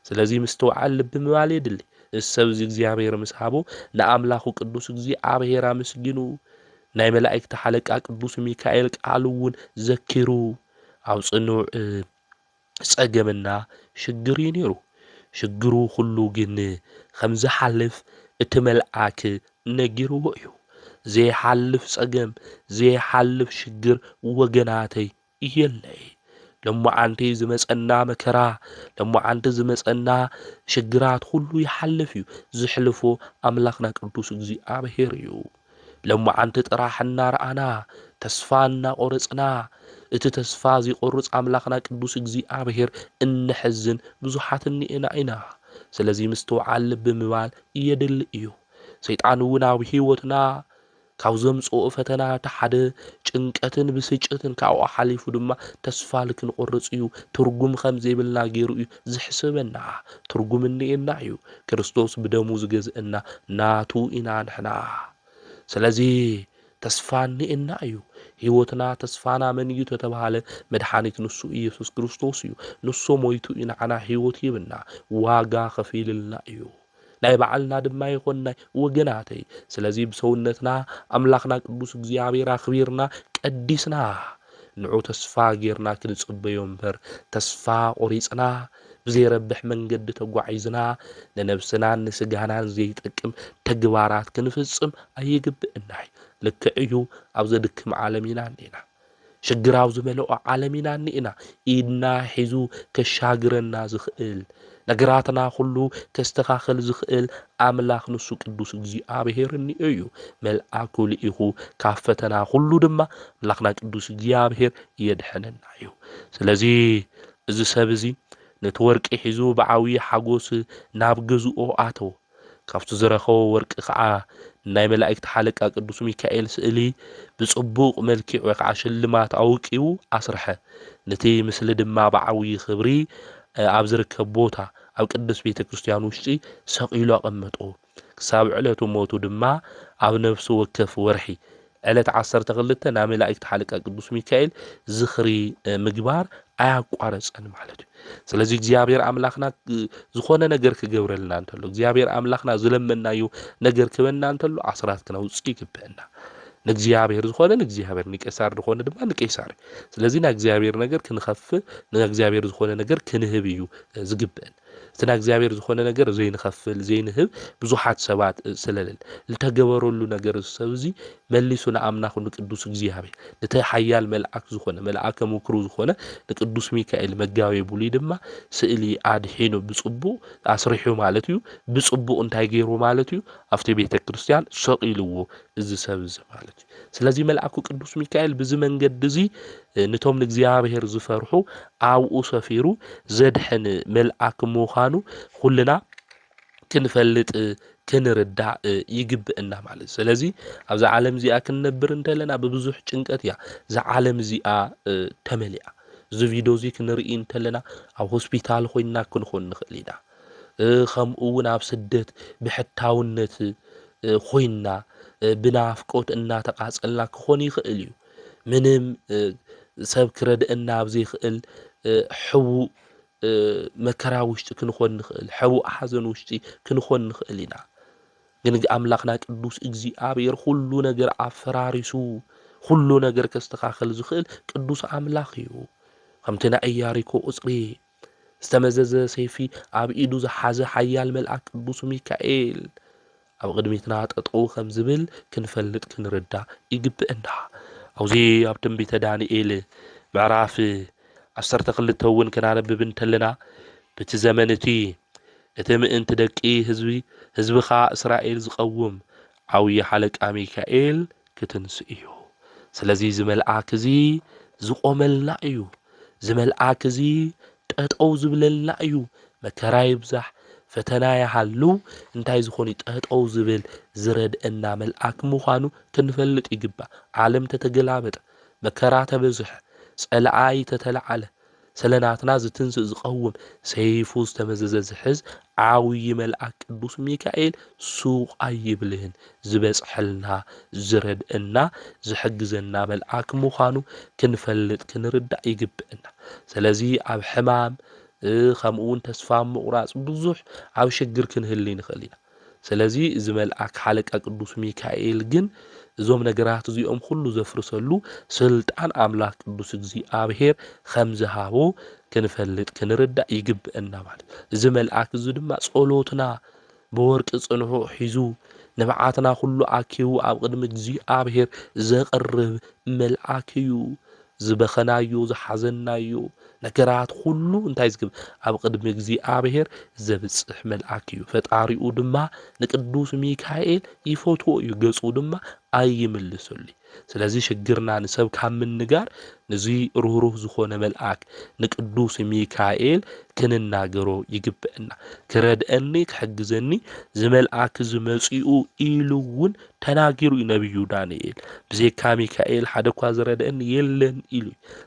ስለዚ ምስተውዓል ልቢ ምባል የድሊ السبز እግዚአብሔር ምስሃቦ ለአምላኹ ቅዱስ እግዚአብሔር አመስግኑ። ናይ መላእክት ሓለቃ ቅዱስ ሚካኤል ቃልውን ዘኪሩ ኣብ ጽኑዕ ጸገምና ሽግር ይነሩ። ሽግሩ ሁሉ ግን ከም ዝሓልፍ እቲ መልአክ ነጊርዎ እዩ። ዘይሓልፍ ጸገም ዘይሓልፍ ሽግር ወገናተይ የለይ። ለማዓንቲ ዝመጸና መከራ ለማዓንቲ ዝመጸና ሽግራት ሁሉ ይሓልፍ እዩ። ዝሕልፎ አምላኽና ቅዱስ እግዚአብሔር እዩ። ለማዓንቲ ጥራሕና ረአና ተስፋና ቆርጽና እቲ ተስፋ ዝቆርጽ አምላኽና ቅዱስ እግዚአብሔር እንሕዝን ብዙሓት ንኢና ኢና። ስለዚ ምስተውዓል ብምባል የድል እዩ። ሰይጣን እውን ኣብ ህይወትና ካብ ዘምጽኦ ፈተና ተሓደ ጭንቀትን ብስጭትን ካብኡ ሓሊፉ ድማ ተስፋ ልክንቆርጽ እዩ። ትርጉም ከም ዘይብልና ገይሩ እዩ ዝሕስበና። ትርጉም እንኤና እዩ ክርስቶስ ብደሙ ዝገዝአና ናቱ ኢና ንሕና። ስለዚ ተስፋ እንኤና እዩ። ህይወትና ተስፋና መን እዩ ተተባሃለ መድኃኒት ንሱ ኢየሱስ ክርስቶስ እዩ። ንሱ ሞይቱ ንዓና ህይወት ይብና ዋጋ ከፊልልና እዩ። ናይ በዓልና ድማ ይኾንናይ ወገናተይ። ስለዚ ብሰውነትና አምላኽና ቅዱስ እግዚአብሔር አኽቢርና ቀዲስና ንዑ ተስፋ ጌርና ክንጽበዮ እምበር ተስፋ ቆሪጽና ብዘይረብሕ መንገዲ ተጓዒዝና ለነፍስና ንስጋናን ዘይጠቅም ተግባራት ክንፍጽም ኣይግብእናይ። ልክዕ እዩ ኣብ ዘድክም ዓለም ኢና ኒና ሽግር ኣብ ዝመልኦ ዓለም ኢና ኒና ኢድና ሒዙ ከሻግረና ዝኽእል ነገራትና ሁሉ ከስተኻኸል ዝኽእል አምላኽ ንሱ ቅዱስ እግዚአብሔር እዩ። መልአኩ ልኢኹ ካብ ፈተና ሁሉ ድማ አምላኽና ቅዱስ እግዚአብሔር የድሕነና እዩ። ስለዚ እዚ ሰብ እዚ ነቲ ወርቂ ሒዙ ብዓብዪ ሓጎስ ናብ ገዝኦ ኣተወ። ካብቲ ዝረኸቦ ወርቂ ከዓ ናይ መላእክቲ ሓለቃ ቅዱስ ሚካኤል ስእሊ ብጽቡቕ መልክዕ ወይ ከዓ ሽልማት ኣውቂቡ ኣስርሐ። ነቲ ምስሊ ድማ ብዓብዪ ክብሪ ኣብ ዝርከብ ቦታ ኣብ ቅዱስ ቤተ ክርስቲያን ውሽጢ ሰቂሉ ኣቐመጦ። ክሳብ ዕለቱ ሞቱ ድማ ኣብ ነፍሱ ወከፍ ወርሒ ዕለት 12 ናይ መላእክቲ ሓለቃ ቅዱስ ሚካኤል ዝኽሪ ምግባር ኣያቋረጸን ማለት እዩ። ስለዚ እግዚአብሔር አምላኽና ዝኾነ ነገር ክገብረልና እንተሎ እግዚአብሔር አምላኽና ዝለመናዩ ነገር ክበና እንተሎ ኣስራት ክነውጽእ ይግብአና። ንእግዚአብሔር ዝኾነ ንእግዚአብሔር ንቄሳር ዝኾነ ድማ ንቄሳር። ስለዚ ንእግዚአብሔር ነገር ክንኸፍ ንእግዚአብሔር ዝኾነ ነገር ክንህብ እዩ ዝግብአን። ስና እግዚአብሔር ዝኾነ ነገር ዘይንኸፍል ዘይንህብ ብዙሓት ሰባት ስለለል ልተገበረሉ ነገር ሰብዚ መሊሱ ንኣምላኹ ንቅዱስ እግዚአብሔር ነቲ ሓያል መልአክ ዝኾነ መልአከ ምክሩ ዝኾነ ንቅዱስ ሚካኤል መጋቤ ብሉይ ድማ ስእሊ ኣድሒኑ ብጽቡቕ ኣስሪሑ ማለት እዩ ብጽቡቕ እንታይ ገይሩ ማለት እዩ ኣብቲ ቤተ ክርስቲያን ሰቂልዎ እዚ ሰብ እዚ ማለት እዩ ስለዚ መልአኩ ቅዱስ ሚካኤል ብዚ መንገዲ እዚ ነቶም ንእግዚአብሔር ዝፈርሑ ኣብኡ ሰፊሩ ዘድሕን መልአክ ምዃኑ ኩልና ክንፈልጥ ክንርዳእ ይግብእና ማለት ስለዚ ኣብዛ ዓለም እዚኣ ክንነብር እንተለና ብብዙሕ ጭንቀት እያ እዛ ዓለም እዚኣ ተመሊኣ እዚ ቪድዮ እዚ ክንርኢ እንተለና ኣብ ሆስፒታል ኮይና ክንኾን ንኽእል ኢና ከምኡ እውን ኣብ ስደት ብሕታውነት ኮይና ብናፍቆት እናተቃጸልና ክኾን ይኽእል እዩ ምንም ሰብ ክረድአና ኣብ ዘይኽእል ሕቡእ መከራ ውሽጢ ክንኾን ንኽእል ሕቡእ ሓዘን ውሽጢ ክንኾን ንኽእል ኢና ግን ኣምላኽና ቅዱስ እግዚአብሔር ኩሉ ነገር ኣፈራሪሱ ኩሉ ነገር ከስተኻኽል ዝኽእል ቅዱስ ኣምላኽ እዩ ከምቲ ናይ ኢያሪኮ ቁጽሪ ዝተመዘዘ ሰይፊ ኣብ ኢዱ ዝሓዘ ሓያል መልአክ ቅዱስ ሚካኤል ኣብ ቅድሚትና ጠጠው ከም ዝብል ክንፈልጥ ክንርዳእ ይግብአና ኣብዚ ኣብ ትንቢተ ዳንኤል ምዕራፍ 12 እውን ክናነብብ እንተለና በቲ ዘመን እቲ ምእንቲ ደቂ ህዝብኻ እስራኤል ዝቐውም ዓብዪ ሓለቃ ሚካኤል ክትንስእ እዩ ስለዚ ዝመልአክ እዚ ዝቆመልና እዩ ዝመልአክ እዚ ጠጠው ዝብለልና እዩ መከራ ይብዛሕ ፈተና ይሃሉ እንታይ ዝኾነ ጠጠው ዝብል ዝረድአና መልአክ ምዃኑ ክንፈልጥ ይግባእ ዓለም ተተገላበጠ መከራ ተበዝሕ ጸልኣይ ተተለዓለ ሰለናትና ዝትንስእ ዝቐውም ሰይፉ ዝተመዘዘ ዝሕዝ ዓብዪ መልአክ ቅዱስ ሚካኤል ሱቕ ኣይብልህን ዝበጽሐልና ዝረድአና ዝሕግዘና መልአክ ምዃኑ ክንፈልጥ ክንርዳእ ይግብአና ስለዚ ኣብ ሕማም ከምኡ እውን ተስፋ ምቑራጽ ብዙሕ ኣብ ሽግር ክንህሊ ንኽእል ኢና ስለዚ እዚ መልአክ ሓለቃ ቅዱስ ሚካኤል ግን እዞም ነገራት እዚኦም ሁሉ ዘፍርሰሉ ስልጣን ኣምላኽ ቅዱስ እግዚአብሔር ከም ዝሃቦ ክንፈልጥ ክንርዳእ ይግብአና ማለት እዚ መልአክ እዚ ድማ ጸሎትና ብወርቂ ጽንሑ ሒዙ ንብዓትና ሁሉ ኣኪቡ ኣብ ቅድሚ እግዚአብሔር ዘቕርብ መልአክ እዩ ዝበኸናዮ ዝሓዘናዮ ነገራት ሁሉ እንታይ ዝግብ ኣብ ቅድሚ እግዚአብሔር ዘብጽሕ መልአክ እዩ ፈጣሪኡ ድማ ንቅዱስ ሚካኤል ይፈትዎ እዩ ገጹ ድማ ኣይምልሰሉ ስለዚ ሽግርና ንሰብ ካብ ምንጋር ነዚ ሩህሩህ ዝኾነ መልአክ ንቅዱስ ሚካኤል ክንናገሮ ይግብአና ክረድአኒ ክሕግዘኒ ዝመልአክ ዝመጺኡ ኢሉ እውን ተናጊሩ ነብዩ ዳንኤል ብዘይካ ሚካኤል ሓደ እኳ ዝረድአኒ የለን ኢሉ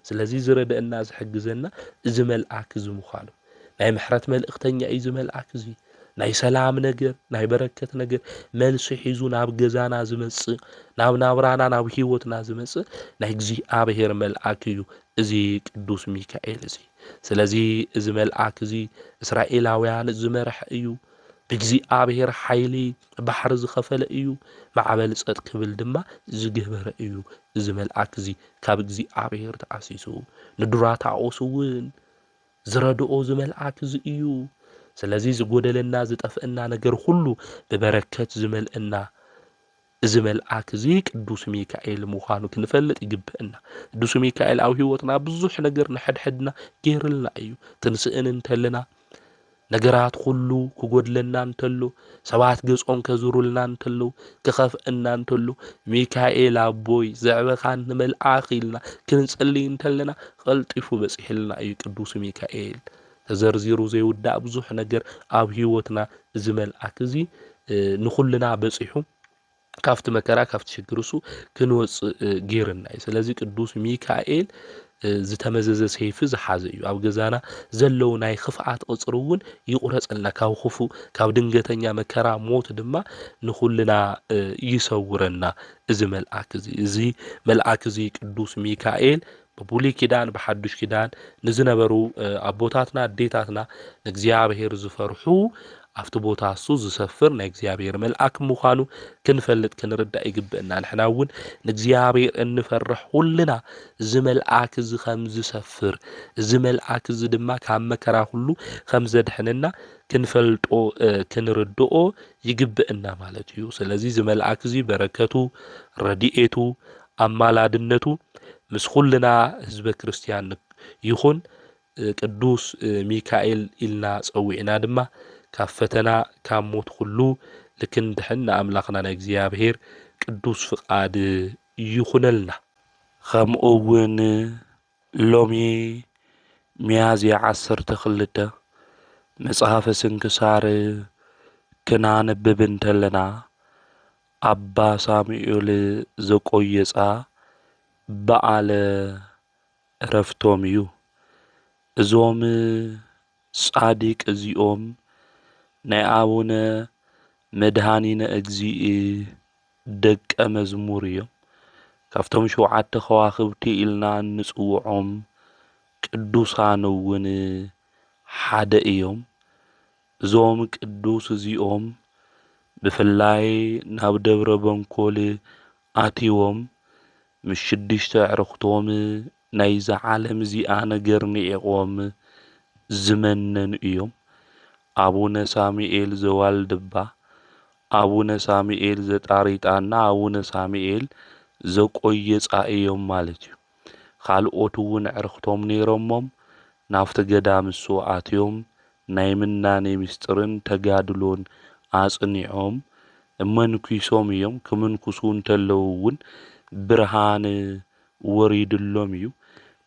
ስለዚ ዝረድአና ዝሕግዘና እዚ መልአክ እዚ ምዃኑ ናይ ምሕረት መልእኽተኛ እዩ እዚ መልአክ እዚ ናይ ሰላም ነገር ናይ በረከት ነገር መልሲ ሒዙ ናብ ገዛና ዝመጽእ ናብ ናብራና ናብ ህይወትና ዝመጽእ ናይ እግዚአብሔር መልአክ እዩ እዚ ቅዱስ ሚካኤል እዚ ስለዚ እዚ መልአክ እዚ እስራኤላውያን ዝመርሕ እዩ ብእግዚአብሔር ሓይሊ ባሕሪ ዝኸፈለ እዩ ማዕበል ጸጥ ክብል ድማ ዝገበረ እዩ እዚ መልአክ እዚ ካብ እግዚአብሔር ተኣሲሱ ንዱራታ ኦስውን ዝረድኦ ዝመልአክ እዚ እዩ ስለዚ ዝጎደለና ዝጠፍአና ነገር ሁሉ በበረከት ዝመልአና እዚ መልአክ እዚ ቅዱስ ሚካኤል ምዃኑ ክንፈልጥ ይግብአና ቅዱስ ሚካኤል ኣብ ህይወትና ብዙሕ ነገር ንሕድሕድና ገይርልና እዩ ትንስእን እንተለና ነገራት ሁሉ ክጎድለና እንተሎ ሰባት ገጾም ከዝሩልና እንተሎ ክኸፍአና እንተሎ ሚካኤል ኣቦይ ዘዕበኻ ንመልአኽ ኢልና ክንጸልይ እንተለና ቀልጢፉ በጽሕልና እዩ ቅዱስ ሚካኤል ተዘርዚሩ ዘይውዳእ ብዙሕ ነገር ኣብ ህይወትና እዚ መልአክ እዚ ንኹልና በጽሑ ካብቲ መከራ ካብቲ ሽግርሱ ክንወጽእ ገይርና እዩ ስለዚ ቅዱስ ሚካኤል ዝተመዘዘ ሰይፊ ዝሓዘ እዩ ኣብ ገዛና ዘለው ናይ ክፍኣት ቁጽሪ እውን ይቁረጸልና ካብ ክፉ ካብ ድንገተኛ መከራ ሞት ድማ ንኹልና ይሰውረና እዚ መልአክ እዚ ቅዱስ ሚካኤል በብሉይ ኪዳን በሐዱሽ ኪዳን ንዝነበሩ ኣቦታትና ኣዴታትና ንእግዚአብሔር ዝፈርሑ ኣብቲ ቦታ እሱ ዝሰፍር ናይ እግዚአብሔር መልአክ ምዃኑ ክንፈልጥ ክንርዳእ ይግብአና። ንሕና እውን ንእግዚአብሔር እንፈርሕ ሁልና እዚ መልአክ እዚ ከም ዝሰፍር እዚ መልአክ እዚ ድማ ካብ መከራ ሁሉ ከም ዘድሕነና ክንፈልጦ ክንርድኦ ይግብአና ማለት እዩ። ስለዚ እዚ መልአክ እዚ በረከቱ ረድኤቱ ኣማላድነቱ ምስ ኩልና ህዝበ ክርስቲያን ይኹን። ቅዱስ ሚካኤል ኢልና ፀዊዕና ድማ ካብ ፈተና ካብ ሞት ሁሉ ልክንድሕን ንኣምላኽና ናይ እግዚአብሔር ቅዱስ ፍቃድ ይኹነልና። ከምኡ እውን ሎሚ ሚያዝያ 12 መጽሓፈ ስንክሳር ክናነብብ እንተለና ኣባ ሳሙኤል ዘቆየፃ በዓለ ዕረፍቶም እዩ። እዞም ጻዲቅ እዚኦም ናይ አቡነ መድኃኒነ እግዚእ ደቀ መዝሙር እዮም። ካብቶም 7 ከዋኽብቲ ኢልና እንጽውዖም ቅዱሳን እውን ሓደ እዮም። እዞም ቅዱስ እዚኦም ብፍላይ ናብ ደብረ በንኮል ኣትዮም ምስ 6 ኣዕርኽቶም ናይ ዓለም እዚኣ ነገር ኒዒቆም ዝመነኑ እዮም። አቡነ ሳሙኤል ዘዋልድባ፣ አቡነ ሳሙኤል ዘጣሪጣና አቡነ ሳሙኤል ዘቆየፃ እዮም ማለት እዩ። ካልኦት እውን ዕርኽቶም ነይሮሞም ናብቲ ገዳም እሱ ኣትዮም ናይ ምናኔ ምስጢርን ተጋድሎን ኣጽኒዖም መንኩሶም እዮም። ክምንኩሱ እንተለዉ እውን ብርሃን ወሪድሎም እዩ።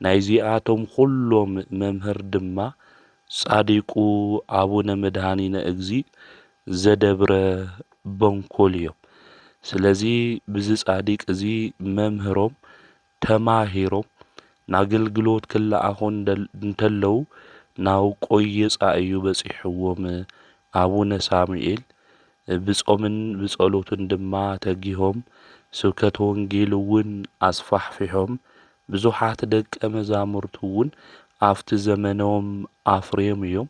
ናይዚኣቶም ኩሎም መምህር ድማ ጻዲቁ አቡነ መድኃኒነ እግዚእ ዘደብረ በንኮል እዮም። ስለዚ ብዚ ጻዲቅ እዚ መምህሮም ተማሂሮም ናገልግሎት ክለኣኹን እንተለዉ ናብ ቆየፃ እዩ በፂሕዎም አቡነ ሳሙኤል። ብጾምን ብጸሎትን ድማ ተጊሆም ስብከት ወንጌል እውን ኣስፋሕፊሖም ብዙሓት ደቀ መዛሙርቱ እውን ኣብቲ ዘመኖም ኣፍርዮም እዮም።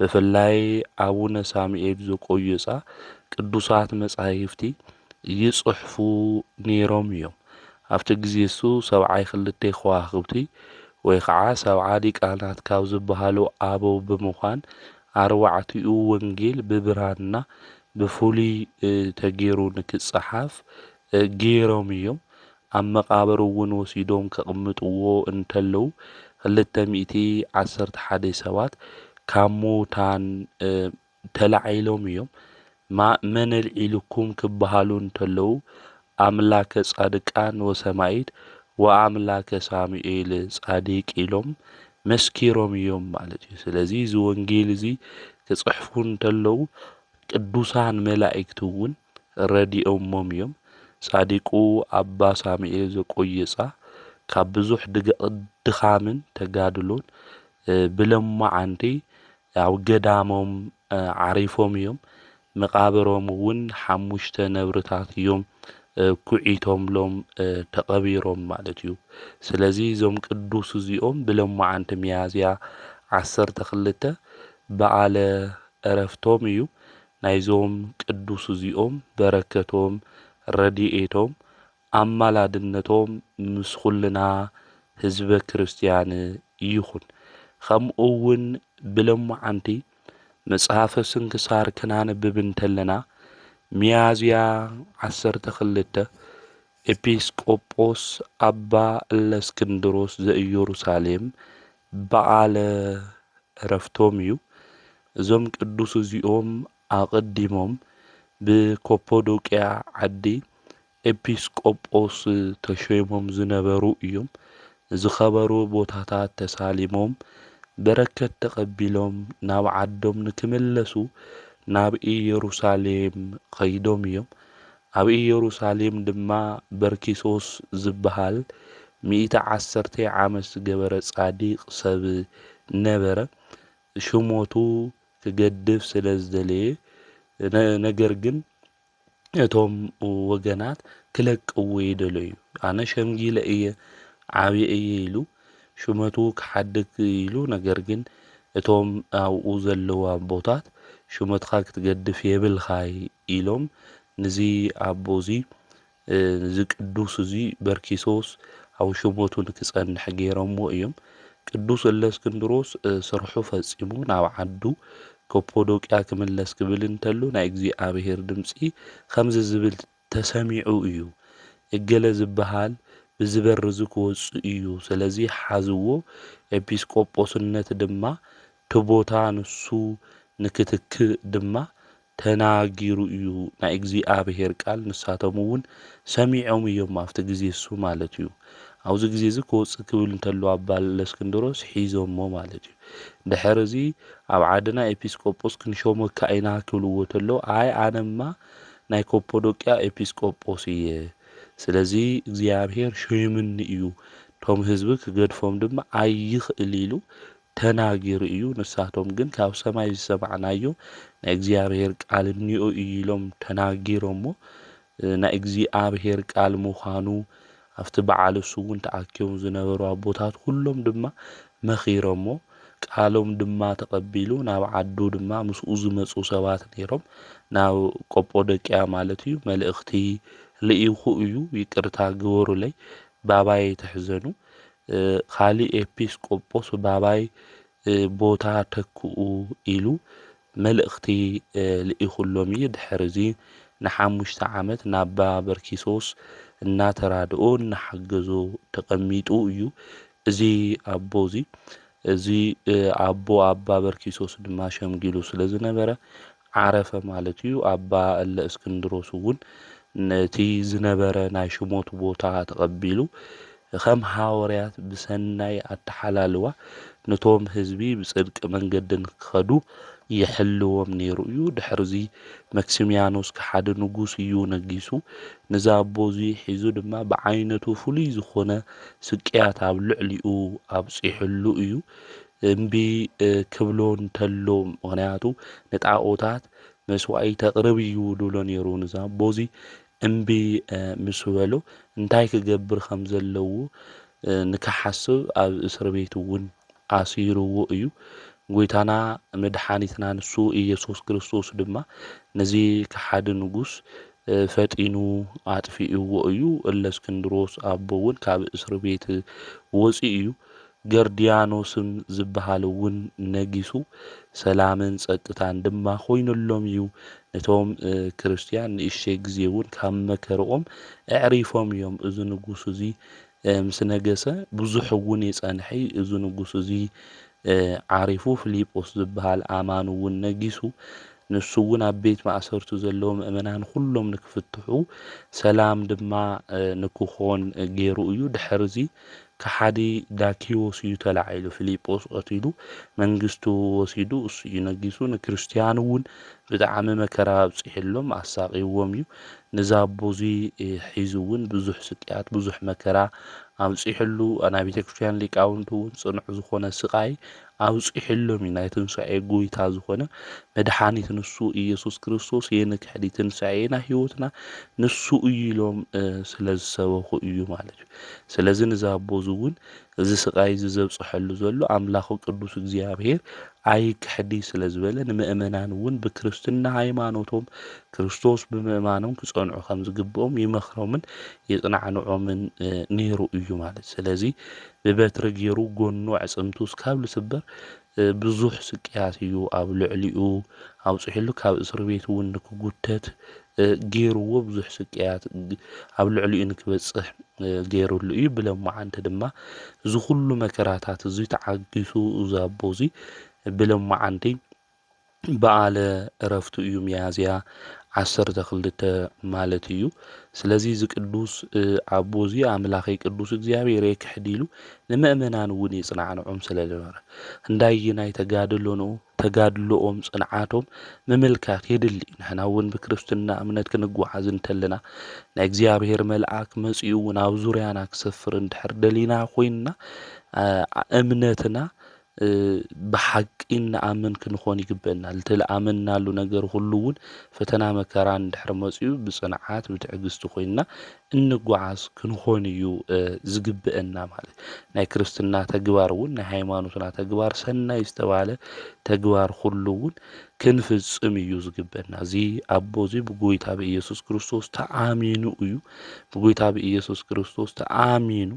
ብፍላይ አቡነ ሳሙኤል ዘቆየፃ ቅዱሳት መጻሕፍቲ ይጽሕፉ ነይሮም እዮም። ኣብቲ ግዜ እሱ 72 ከዋኽብቲ ወይ ከዓ 70 ዲቃናት ካብ ዝበሃሉ ኣበው ብምዃን 4ቲኡ ወንጌል ብብራና ብፍሉይ ተገይሩ ንክጽሓፍ ገይሮም እዮም። ኣብ መቃብር እውን ወሲዶም ከቕምጥዎ እንተለዉ 211 ሰባት ካብ ሙታን ተላዒሎም እዮም። መን ኣልዒልኩም ክበሃሉ እንተለዉ ኣምላከ ጻድቃን ወሰማይት ወአምላከ ሳሙኤል ጻዲቅ ኢሎም መስኪሮም እዮም ማለት እዩ። ስለዚ እዚ ወንጌል እዚ ክጽሕፉ እንተለዉ ቅዱሳን መላእክቲ እውን ረዲኦሞም እዮም። ጻዲቁ ኣባ ሳሙኤል ዘቆየፃ ካብ ብዙሕ ድኻምን ተጋድሎን ብለማዓንቲ ኣብ ገዳሞም ዓሪፎም እዮም። መቃብሮም እውን 5 ነብርታት እዮም ኩዒቶምሎም ተቐቢሮም ማለት እዩ። ስለዚ እዞም ቅዱስ እዚኦም ብለማዓንቲ ሚያዝያ 12 በዓለ ዕረፍቶም እዩ። ናይዞም ቅዱስ እዚኦም በረከቶም ረድኤቶም ኣማላድነቶም ምስ ኩልና ህዝበ ክርስቲያን ይኹን። ከምኡ እውን ብለማዓንቲ መጽሓፈ ስንክሳር ክናነብብ እንተለና ሚያዝያ 12 ኤጲስቆጶስ ኣባ እለእስክንድሮስ ዘኢየሩሳሌም በዓለ ዕረፍቶም እዩ። እዞም ቅዱስ እዚኦም ኣቐዲሞም ብኮፖዶቅያ ዓዲ ኤጲስቆጶስ ተሾይሞም ዝነበሩ እዮም። ዝኸበሩ ቦታታት ተሳሊሞም በረከት ተቐቢሎም ናብ ዓዶም ንክምለሱ ናብ ኢየሩሳሌም ኸይዶም እዮም። ኣብ ኢየሩሳሌም ድማ በርኪሶስ ዝበሃል 110 ዓመት ዝገበረ ጻዲቕ ሰብ ነበረ። ሽሞቱ ክገድፍ ስለ ዝደለየ ነገር ግን እቶም ወገናት ክለቅዎ ይደለዩ። ኣነ ሸምጊለ እየ ዓብየ እየ ኢሉ ሽመቱ ክሓድግ ኢሉ ነገር ግን እቶም ኣብኡ ዘለዋ ቦታት ሹመትካ ክትገድፍ የብልኻይ ኢሎም ነዚ ኣቦዚ እዚ ቅዱስ እዚ በርኪሶስ ኣብ ሹመቱ ንክጸንሕ ገይሮሞ እዮም። ቅዱስ እለእስክንድሮስ ስርሑ ፈጺሙ ናብ ዓዱ ካፖዶቅያ ክምለስ ክብል እንተሎ ናይ እግዚኣብሔር ድምፂ ከምዚ ዝብል ተሰሚዑ እዩ። እገለ ዝበሃል ብዝበር እዚ ክወፅእ እዩ፣ ስለዚ ሓዝዎ ኤጲስቆጶስነት ድማ ትቦታ ንሱ ንክትክእ ድማ ተናጊሩ እዩ ናይ እግዚኣብሔር ቃል። ንሳቶም እውን ሰሚዖም እዮም ኣብቲ ግዜ እሱ ማለት እዩ። ኣብዚ ግዜ እዚ ክወፅእ ክብል እንተሎ ኣባ እለእስክንድሮስ ሒዞሞ ማለት እዩ። ድሕሪ እዚ ኣብ ዓድና ኤጲስቆጶስ ክንሾመካ ኢና ክብልዎ ተሎ ኣይ ኣነማ ናይ ካፖዶቅያ ኤጲስቆጶስ እየ፣ ስለዚ እግዚኣብሔር ሾይምኒ እዩ፣ ቶም ህዝቢ ክገድፎም ድማ ኣይኽእል ኢሉ ተናጊሩ እዩ። ንሳቶም ግን ካብ ሰማይ ዝሰማዕናዮ ናይ እግዚኣብሔር ቃል እኒኦ እዩ ኢሎም ተናጊሮሞ ናይ እግዚኣብሔር ቃል ምዃኑ ኣብቲ በዓል እሱ እውን ተኣኪቦም ዝነበሩ ኣቦታት ኩሎም ድማ መኺሮሞ ቃሎም ድማ ተቐቢሉ ናብ ዓዱ ድማ ምስኡ ዝመፁ ሰባት ነይሮም። ናብ ቆጶዶቅያ ማለት እዩ መልእኽቲ ልኢኹ እዩ፣ ይቅርታ ግበሩለይ፣ ባባይ ተሕዘኑ፣ ካሊእ ኤጲስቆጶስ ባባይ ቦታ ተክኡ ኢሉ መልእኽቲ ልኢኹሎም እዩ። ድሕሪ እዚ ን5 ዓመት ናባ በርኪሶስ እናተራድኦ እናሓገዞ ተቐሚጡ እዩ። እዚ ኣቦ እዚ ኣቦ ኣባ በርኪሶስ ድማ ሸምጊሉ ስለ ዝነበረ ዓረፈ ማለት እዩ። ኣባ እለእስክንድሮስ እውን ነቲ ዝነበረ ናይ ሽሞት ቦታ ተቐቢሉ ከም ሃዋርያት ብሰናይ ኣተሓላልዋ ነቶም ህዝቢ ብጽድቂ መንገዲ ንክኸዱ ይሕልዎም ነይሩ እዩ። ድሕሪ እዚ መክስሚያኖስ ክሓደ ንጉስ እዩ ነጊሱ። ነዚ ኣቦ እዚ ሒዙ ድማ ብዓይነቱ ፍሉይ ዝኾነ ስቅያት ኣብ ልዕሊኡ ኣብፂሕሉ እዩ። እምቢ ክብሎ እንተሎ ምክንያቱ ንጣዖታት መስዋእቲ ተቕርብ እዩ ድብሎ ነይሩ። ነዚ ኣቦ እዚ እምቢ ምስ በሎ እንታይ ክገብር ከም ዘለዎ ንክሓስብ ኣብ እስር ቤት እውን ኣሲርዎ እዩ። ጎይታና መድሓኒትና ንሱ ኢየሱስ ክርስቶስ ድማ ነዚ ክሓደ ንጉስ ፈጢኑ ኣጥፊእዎ እዩ። እለእስክንድሮስ ኣቦ እውን ካብ እስር ቤት ወፂኡ እዩ። ገርዲያኖስን ዝበሃል እውን ነጊሱ ሰላምን ጸጥታን ድማ ኮይኑሎም እዩ። ነቶም ክርስቲያን ንእሽተይ ግዜ እውን ካብ መከርኦም ኣዕሪፎም እዮም። እዚ ንጉስ እዚ ምስ ነገሰ ብዙሕ እውን የጸንሐ እዚ ንጉስ እዚ ዓሪፉ ፊልጶስ ዝበሃል ኣማን እውን ነጊሱ። ንሱ እውን ኣብ ቤት ማእሰርቲ ዘለዉ ምእመናን ኩሎም ንክፍትሑ ሰላም ድማ ንክኾን ገይሩ እዩ። ድሕሪ እዚ ከሓዲ ዳኪዎስ እዩ ተላዒሉ፣ ፊልጶስ ቀቲሉ መንግስቱ ወሲዱ እሱ እዩ ነጊሱ። ንክርስቲያን እውን ብጣዕሚ መከራ ኣብፂሕሎም ኣሳቂዎም እዩ። ነዚ ኣቦ እዚ ሒዙ እውን ብዙሕ ስቅያት ብዙሕ መከራ ኣብፂሕሉ ናይ ቤተ ክርስቲያን ሊቃውንቲ እውን ጽኑዕ ዝኾነ ስቃይ ኣብፂሕሎም እዩ። ናይ ትንሣኤ ጎይታ ዝኾነ መድሓኒት ንሱ ኢየሱስ ክርስቶስ የንክሕዲ ትንሣኤና ህይወትና ንሱ እዩ ኢሎም ስለ ዝሰበኹ እዩ ማለት እዩ። ስለዚ ነዚ ኣቦ እዚ እውን እዚ ስቃይ እዚ ዘብፅሐሉ ዘሎ ኣምላኹ ቅዱስ እግዚኣብሔር ኣይክሕዲ ስለ ዝበለ ንምእመናን እውን ብክርስትና ሃይማኖቶም ክርስቶስ ብምእማኖም ክጸንዑ ከም ዝግብኦም ይመክሮምን የጽናዕንዖምን ነይሩ እዩ ማለት። ስለዚ ብበትሪ ገይሩ ጎኑ ኣዕጽምቱ እስካብ ዝስበር ብዙሕ ስቅያት እዩ ኣብ ልዕሊኡ ኣውፅሒሉ። ካብ እስር ቤት እውን ንክጉተት ገይርዎ ብዙሕ ስቅያት ኣብ ልዕሊኡ ንክበጽሕ ገይሩሉ እዩ። ብሎማዓንቲ ድማ እዚ ኩሉ መከራታት እዚ ተዓጊሱ እዚ ኣቦ እዚ ብሎማዓንቲ በዓለ ዕረፍቱ እዩ ሚያዝያ 12 ማለት እዩ። ስለዚ እዚ ቅዱስ ኣቦ እዚ ኣምላኸይ ቅዱስ እግዚኣብሔር የክሕድ ኢሉ ንምእመናን እውን የጽናዕንዖም ስለ ዝነበረ እንዳየናይ ተጋድሎኦም ጽንዓቶም ምምልካት የድሊ። ንሕና እውን ብክርስትና እምነት ክንጓዓዝ እንተለና ናይ እግዚኣብሔር መልኣክ መጺኡ እውን ኣብ ዙርያና ክሰፍር እንድሕር ደሊና ኮይንና እምነትና ብሓቂ ንኣምን ክንኾን ይግበአና ልተለኣመናሉ ነገር ሁሉ እውን ፈተና መከራ እንድሕር መፅኡ ብፅንዓት ብትዕግስቲ ኮይንና እንጓዓዝ ክንኾን እዩ ዝግብአና ማለት ናይ ክርስትና ተግባር እውን ናይ ሃይማኖትና ተግባር ሰናይ ዝተባሃለ ተግባር ሁሉ እውን ክንፍጽም እዩ ዝግበአና እዚ ኣቦ እዚ ብጎይታ ብኢየሱስ ክርስቶስ ተኣሚኑ እዩ ብጎይታ ብኢየሱስ ክርስቶስ ተኣሚኑ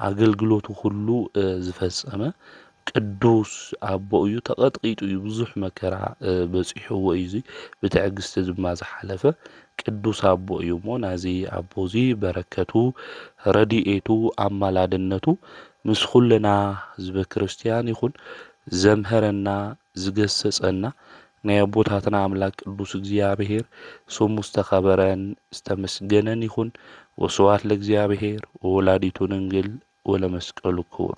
ኣገልግሎቱ ሁሉ ዝፈጸመ ቅዱስ ኣቦ እዩ ተቐጥቂጡ እዩ ብዙሕ መከራ በፂሕዎ እዩ እዚ ብትዕግስቲ ድማ ዝሓለፈ ቅዱስ ኣቦ እዩ እሞ ናዚ ኣቦ እዚ በረከቱ ረድኤቱ ኣማላድነቱ ምስ ኩልና ህዝበ ክርስቲያን ይኹን ዘምሃረና ዝገሰጸና ናይ ኣቦታትና ኣምላክ ቅዱስ እግዚአብሔር ስሙ ዝተኸበረን ዝተመስገነን ይኹን ወስብሐት ለእግዚአብሔር ወወላዲቱ ድንግል ወለመስቀሉ ክቡር